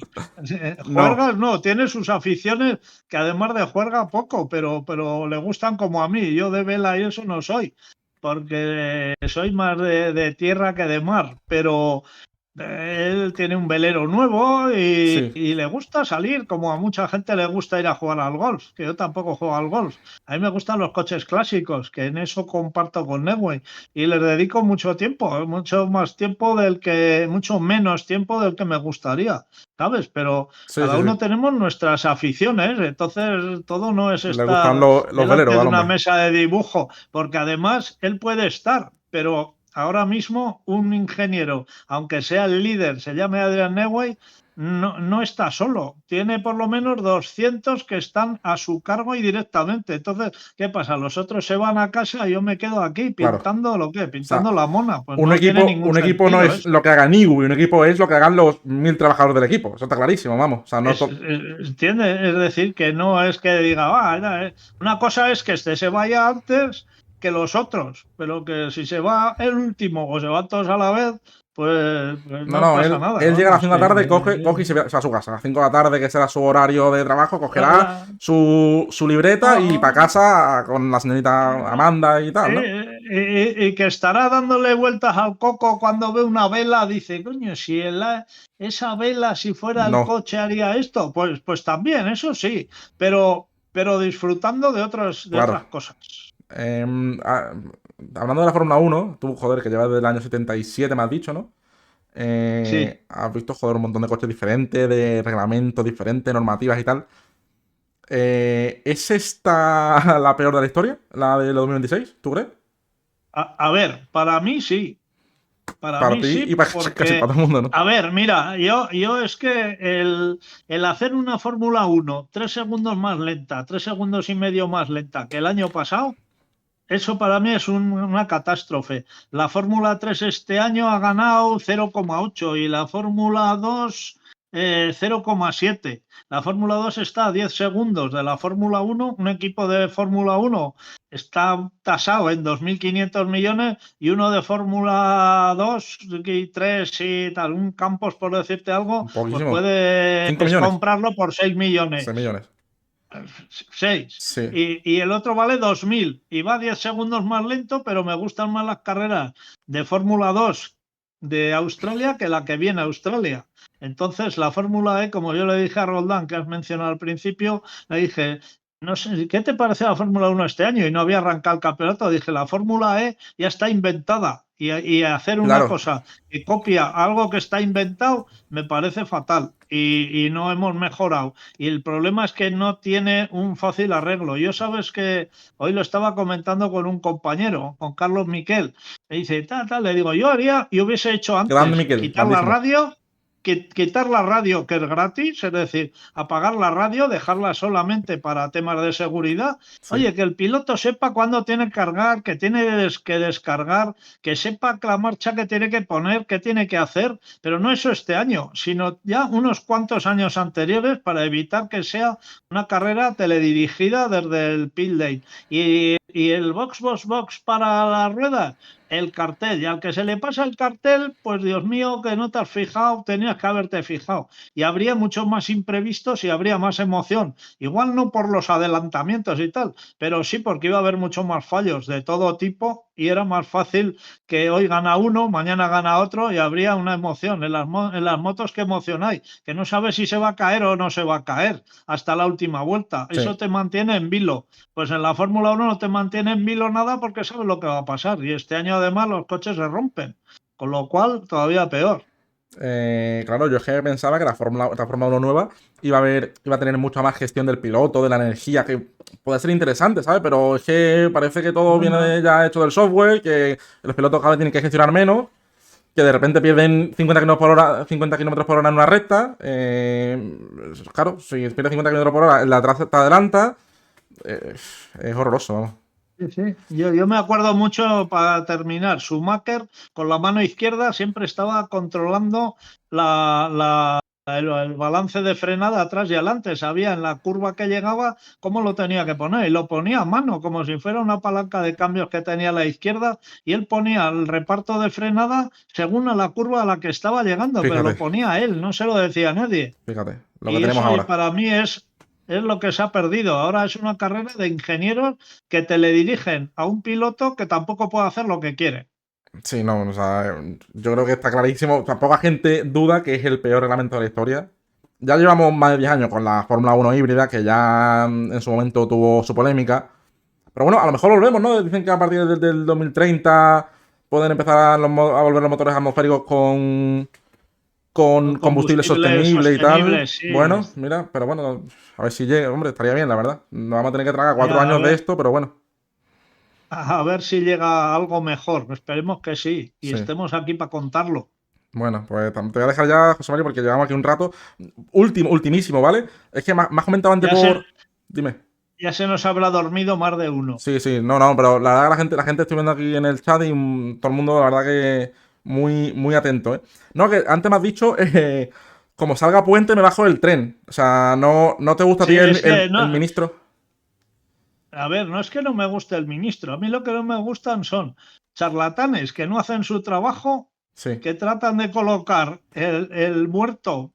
No, Juergas no, tiene sus aficiones que además de juerga poco, pero le gustan como a mí. Yo de vela y eso no soy, porque soy más de tierra que de mar, pero él tiene un velero nuevo sí, y le gusta salir, como a mucha gente le gusta ir a jugar al golf, que yo tampoco juego al golf. A mí me gustan los coches clásicos, que en eso comparto con Newey y les dedico mucho tiempo, mucho más tiempo mucho menos tiempo del que me gustaría, ¿sabes? Pero sí, cada sí, uno sí. tenemos nuestras aficiones, entonces todo no es Le gustan estar los veleros delante de al una hombre. mesa de dibujo, porque además él puede estar, pero ahora mismo un ingeniero, aunque sea el líder, se llame Adrian Newey, no está solo. Tiene por lo menos 200 que están a su cargo y directamente. Entonces, ¿qué pasa? Los otros se van a casa y yo me quedo aquí Claro. pintando lo que, O sea, pintando la mona. Pues no tiene ningún un equipo no sentido es lo esto. que haga Nibu, un equipo es lo que hagan los 1000 trabajadores del equipo. Eso está clarísimo, vamos. O sea, no ¿Entiendes? Es decir, que no es que diga, una cosa es que este se vaya antes que los otros, pero que si se va el último o se van todos a la vez, pues No, no no, pasa nada, él llega a las vamos, 5 de la tarde, coge y se va a su casa. A las 5 de la tarde, que será su horario de trabajo, cogerá la- su libreta y para no, casa con la señorita no, Amanda y tal, ¿no? y que estará dándole vueltas al coco cuando ve una vela, dice, coño, si esa vela, si fuera el No, coche, haría esto, pues también, eso sí, pero disfrutando de claro. otras cosas. Hablando de la Fórmula 1, tú, joder, que llevas desde el año 77, me has dicho, ¿no? Sí. Has visto, joder, un montón de coches diferentes, de reglamentos diferentes, normativas y tal. ¿Es esta la peor de la historia? ¿La de 2026? ¿Tú crees? A ver, para mí sí. Para Para mí ti y sí, para casi porque, para todo el mundo, ¿no? a ver, mira, yo es que el hacer una Fórmula 1 3 segundos más lenta, 3 segundos y medio más lenta que el año pasado, eso para mí es una catástrofe. La Fórmula 3 este año ha ganado 0,8 y la Fórmula 2 0,7. La Fórmula 2 está a 10 segundos de la Fórmula 1. Un equipo de Fórmula 1 está tasado en 2.500 millones y uno de Fórmula 2 y 3 y tal, un Campos, por decirte algo, pues Poquísimo. puedes 5 millones. comprarlo por 6 6 millones. millones. 6. Sí. Y el otro vale 2.000 y va 10 segundos más lento, pero me gustan más las carreras de Fórmula 2 de Australia que la que viene a Australia. Entonces, la Fórmula E, como yo le dije a Roldán, que has mencionado al principio, le dije, no sé, ¿qué te parece la Fórmula 1 este año? Y no había arrancado el campeonato. Dije, la Fórmula E ya está inventada. Y hacer una Claro. cosa que copia algo que está inventado me parece fatal. Y no hemos mejorado. Y el problema es que no tiene un fácil arreglo. Yo sabes que hoy lo estaba comentando con un compañero, con Carlos Miquel. Me dice, tal, le digo, yo haría y hubiese hecho Grande antes, Miquel. Grandísimo. quitar la radio que es gratis, es decir, apagar la radio, dejarla solamente para temas de seguridad. Sí. Oye, que el piloto sepa cuándo tiene que cargar, que tiene que descargar, que sepa la marcha que tiene que poner, que tiene que hacer, pero no eso este año, sino ya unos cuantos años anteriores para evitar que sea una carrera teledirigida desde el pit lane. Y el box para la rueda, el cartel. Y al que se le pasa el cartel, pues Dios mío, que no te has fijado, tenías que haberte fijado. Y habría muchos más imprevistos y habría más emoción. Igual no por los adelantamientos y tal, pero sí porque iba a haber muchos más fallos de todo tipo y era más fácil que hoy gana uno, mañana gana otro y habría una emoción. En las motos, ¿qué emoción hay? Que no sabes si se va a caer o no se va a caer hasta la última vuelta. Sí. Eso te mantiene en vilo. Pues en la Fórmula 1 no te mantiene en vilo nada porque sabes lo que va a pasar. Y este año además los coches se rompen. Con lo cual, todavía peor. Claro, yo es que pensaba que la Fórmula 1 nueva iba a tener mucha más gestión del piloto, de la energía, que puede ser interesante, ¿sabes? Pero es que parece que todo viene Bueno, ya hecho del software, que los pilotos cada vez tienen que gestionar menos, que de repente pierden 50 kilómetros por hora en una recta. Claro, si pierdes 50 kilómetros por hora, la atrás te adelanta. Es horroroso, vamos. Sí, sí. Yo me acuerdo mucho, para terminar, Schumacher con la mano izquierda siempre estaba controlando el balance de frenada atrás y adelante. Sabía en la curva que llegaba cómo lo tenía que poner y lo ponía a mano, como si fuera una palanca de cambios que tenía a la izquierda, y él ponía el reparto de frenada según a la curva a la que estaba llegando, pero lo Fíjate, ponía él, no se lo decía a nadie. fíjate, lo que Y tenemos eso, y ahora. para mí es lo que se ha perdido. Ahora es una carrera de ingenieros que te le dirigen a un piloto que tampoco puede hacer lo que quiere. Sí, no, o sea, yo creo que está clarísimo. O sea, poca gente duda que es el peor reglamento de la historia. Ya llevamos más de 10 años con la Fórmula 1 híbrida, que ya en su momento tuvo su polémica. Pero bueno, a lo mejor volvemos, ¿no? Dicen que a partir del 2030 pueden empezar a volver los motores atmosféricos con Con combustible combustible sostenible y sostenible, tal. sí. Bueno, mira, pero bueno, a ver si llega. Hombre, estaría bien, la verdad. Nos vamos a tener que tragar Sí, 4 años de esto, pero bueno. a ver si llega algo mejor. Esperemos que sí. Y Sí. estemos aquí para contarlo. Bueno, pues te voy a dejar ya, José Mario, porque llevamos aquí un rato. Ultimísimo, ¿vale? Es que me has comentado antes Ya se, por. Dime. ya se nos habrá dormido más de uno. Sí, sí, no, no, pero la verdad que la gente estoy viendo aquí en el chat y todo el mundo, la verdad que muy, muy atento, ¿eh? No, que antes me has dicho, como salga puente me bajo del tren. O sea, no te gusta a Sí, ti el, es que el- no. el ministro. A ver, no es que no me guste el ministro. A mí lo que no me gustan son charlatanes que no hacen su trabajo, Sí, que tratan de colocar el muerto,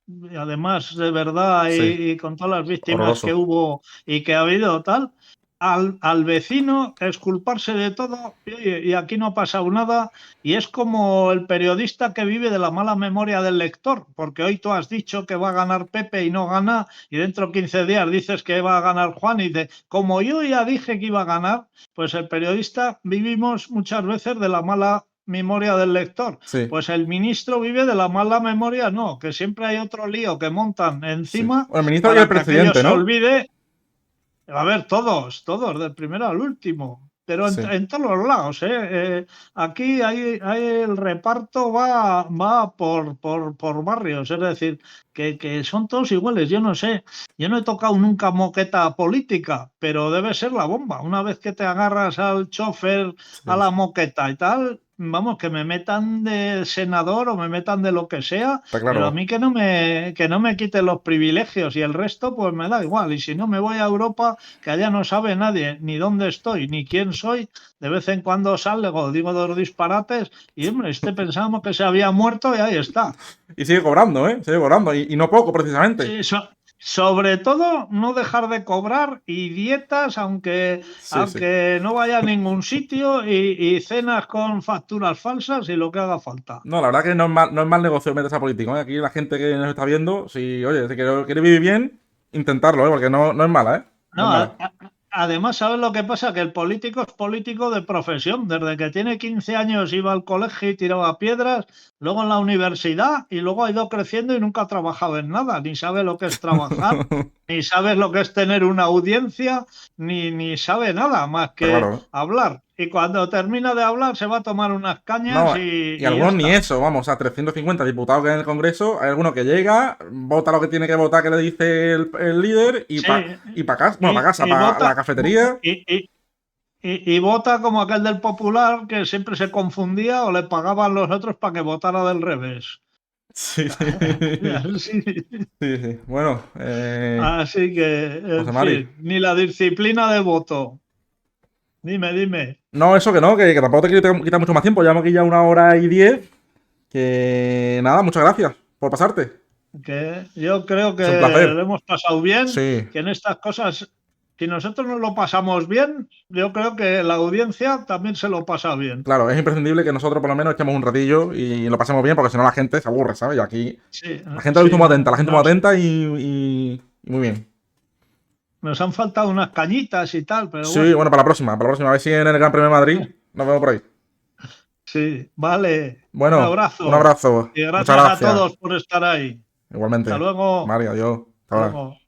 y además de verdad, sí, y con todas las víctimas que horroroso. hubo y que ha habido tal, al vecino exculparse de todo, y, oye, y aquí no ha pasado nada. Y es como el periodista que vive de la mala memoria del lector, porque hoy tú has dicho que va a ganar Pepe y no gana, y dentro de 15 días dices que va a ganar Juan y dice, como yo ya dije que iba a ganar. Pues el periodista vivimos muchas veces de la mala memoria del lector. Sí, Pues el ministro vive de la mala memoria, no, que siempre hay otro lío que montan sí. encima Bueno, el ministro y el para que aquello presidente, se ¿no? olvide. A ver, todos, del primero al último, pero Sí. en todos los lados, ¿eh? Aquí el reparto va por barrios, es decir, que son todos iguales. Yo no sé, yo no he tocado nunca moqueta política, pero debe ser la bomba. Una vez que te agarras al chofer, a Sí, la sí. moqueta y tal, vamos, que me metan de senador o me metan de lo que sea, Está pero a claro. mí que no me quiten los privilegios, y el resto pues me da igual. Y si no, me voy a Europa, que allá no sabe nadie ni dónde estoy ni quién soy. De vez en cuando salgo, digo dos disparates y, hombre, pensamos que se había muerto y ahí está. Y sigue cobrando, ¿eh? Sigue cobrando. Y no poco, precisamente. Sí, sobre todo no dejar de cobrar, y dietas, aunque, Sí, sí. aunque no vaya a ningún sitio, y cenas con facturas falsas y lo que haga falta. No, la verdad que no es mal negocio meterse a político, ¿eh? Aquí la gente que nos está viendo, si, oye, si quiere vivir bien, intentarlo, ¿eh? Porque no es mala, ¿eh? No No, es mala. además, ¿sabes lo que pasa? Que el político es político de profesión. Desde que tiene 15 años iba al colegio y tiraba piedras, luego en la universidad, y luego ha ido creciendo y nunca ha trabajado en nada. Ni sabe lo que es trabajar, ni sabe lo que es tener una audiencia, ni sabe nada más Está que claro, ¿eh? hablar. Y cuando termina de hablar se va a tomar unas cañas No, y y ya algunos ni está. eso, vamos, a 350 diputados que hay en el Congreso, hay alguno que llega, vota lo que tiene que votar que le dice el líder y Sí, para casa, bueno, para y, casa, y para la vota, cafetería. y vota como aquel del Popular, que siempre se confundía o le pagaban los otros para que votara del revés. Sí, sí, Así, sí. Bueno, así que, José en Mari. fin, ni la disciplina de voto. Dime. No, eso que no, que tampoco te quiero quitar mucho más tiempo, llevamos aquí ya 1 hora y 10. Que nada, muchas gracias por pasarte. Que yo creo que Es un lo placer. hemos pasado bien, Sí, que en estas cosas, si nosotros nos lo pasamos bien, yo creo que la audiencia también se lo pasa bien. claro, es imprescindible que nosotros por lo menos echemos un ratillo y lo pasemos bien, porque si no la gente se aburre, ¿sabes? Y aquí Sí, la gente lo ha visto sí, muy atenta, la gente muy nos, atenta y muy bien. nos han faltado unas cañitas y tal, pero Sí, bueno. bueno, para la próxima, a ver si en el Gran Premio de Madrid nos vemos por ahí. Sí, vale. Un Bueno, un abrazo abrazo, y muchas gracias a gracias. todos por estar ahí. Hasta Igualmente. luego. Mario, adiós. Hasta Hasta ahora. luego.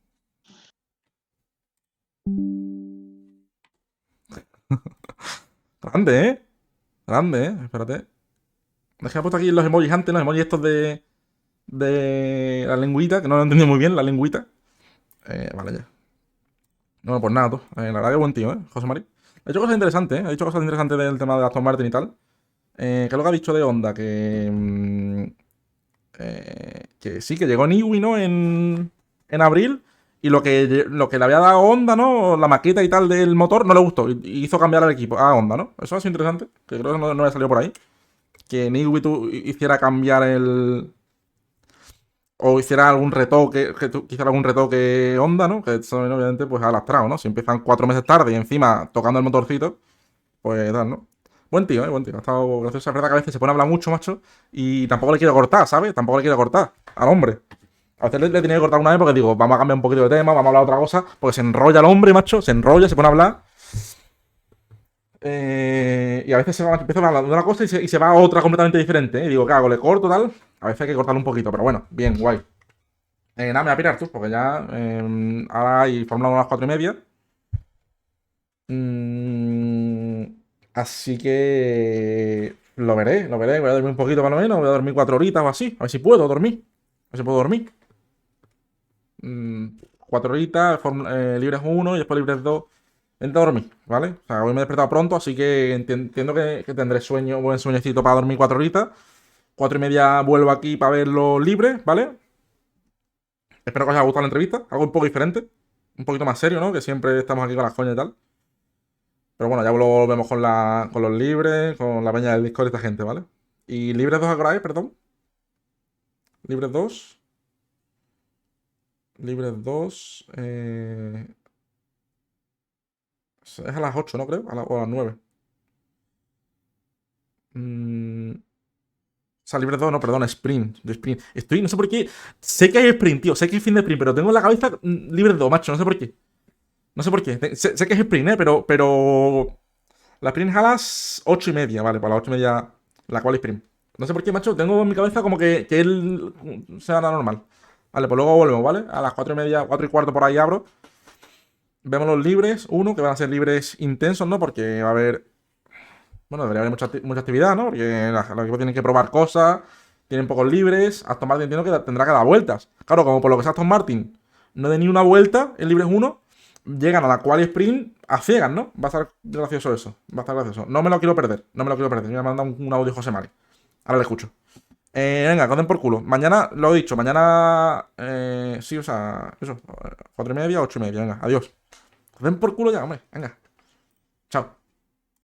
Grande, ¿eh? Grande, ¿eh? Espérate. Es que he puesto aquí los emojis antes, los emojis estos de la lengüita, que no lo he entendido muy bien, la lengüita. Vale, ya. No, pues nada, tú. La verdad que buen tío, ¿eh? José María. Ha dicho cosas interesantes, ¿eh? Ha dicho cosas interesantes del tema de Aston Martin y tal. ¿Qué es lo que ha dicho de Honda? Que sí, que llegó Niwi, ¿no? En abril. Y lo que le había dado Honda, ¿no? La maqueta y tal del motor no le gustó. Y hizo cambiar al equipo a Honda, ¿no? Eso ha sido interesante. Que creo que no le salió por ahí. Que Niwi hiciera cambiar el. O hiciera algún retoque. Que hiciera algún retoque Honda, ¿no? Que eso obviamente pues ha lastrado, ¿no? Si empiezan 4 meses tarde y encima tocando el motorcito, pues tal, ¿no? Buen tío, buen tío. Ha estado gracioso. Es verdad que a veces se pone a hablar mucho, macho. Y tampoco le quiero cortar, ¿sabes? Tampoco le quiero cortar al hombre. A veces le tenía que cortar una vez porque digo, vamos a cambiar un poquito de tema, vamos a hablar de otra cosa. Porque se enrolla el hombre, macho. Se enrolla, se pone a hablar. Y a veces empieza a hablar de una cosa y se va a otra completamente diferente. Y digo, ¿qué hago? ¿Le corto tal? A veces hay que cortarlo un poquito, pero bueno, bien, guay. Nada, me voy a pirar tú, porque ya ahora hay Fórmula 1 a las 4:30. Mm, así que lo veré. Voy a dormir un poquito por lo menos. Voy a dormir 4 horitas o así. A ver si puedo dormir. A ver si puedo dormir. 4 horitas, libres uno y después libres 2. Vente a dormir, ¿vale? O sea, hoy me he despertado pronto, así que entiendo que tendré sueño, buen sueñecito para dormir 4 horitas. 4:30 vuelvo aquí para ver los libres, ¿vale? Espero que os haya gustado la entrevista. Algo un poco diferente. Un poquito más serio, ¿no? Que siempre estamos aquí con las coñas y tal. Pero bueno, ya lo volvemos con los libres, con la peña del Discord y esta gente, ¿vale? Y libres 2 ahora, perdón. Libres 2. Libres 2. Es a las 8, ¿no? Creo. O a las 9. O sea, libres 2, no, perdón, sprint. De sprint. No sé por qué. Sé que hay sprint, tío. Sé que hay fin de sprint, pero tengo en la cabeza libres 2, macho. No sé por qué. No sé por qué. Sé que es sprint, ¿eh? Pero. La sprint es a las 8:30, vale, para las 8:30 la cual sprint. No sé por qué, macho, tengo en mi cabeza como que él sea la normal. Vale, pues luego volvemos, ¿vale? A las 4:30, 4:15 por ahí abro. Vemos los libres, que van a ser libres intensos, ¿no? Porque va a haber. Bueno, debería haber mucha actividad, ¿no? Porque los equipos tienen que probar cosas, tienen pocos libres. Aston Martin entiendo que tendrá que dar vueltas. Claro, como por lo que es Aston Martin no de ni una vuelta en libres uno, llegan a la quali sprint a ciegas, ¿no? Va a estar gracioso eso. Va a estar gracioso. No me lo quiero perder. No me lo quiero perder. Me ha mandado un audio José Mari. Ahora le escucho. Venga, coden por culo. Mañana, lo he dicho, mañana. Sí, o sea, eso. 4:30, 8:30. Venga, adiós. Coden por culo ya, hombre. Venga. Chao.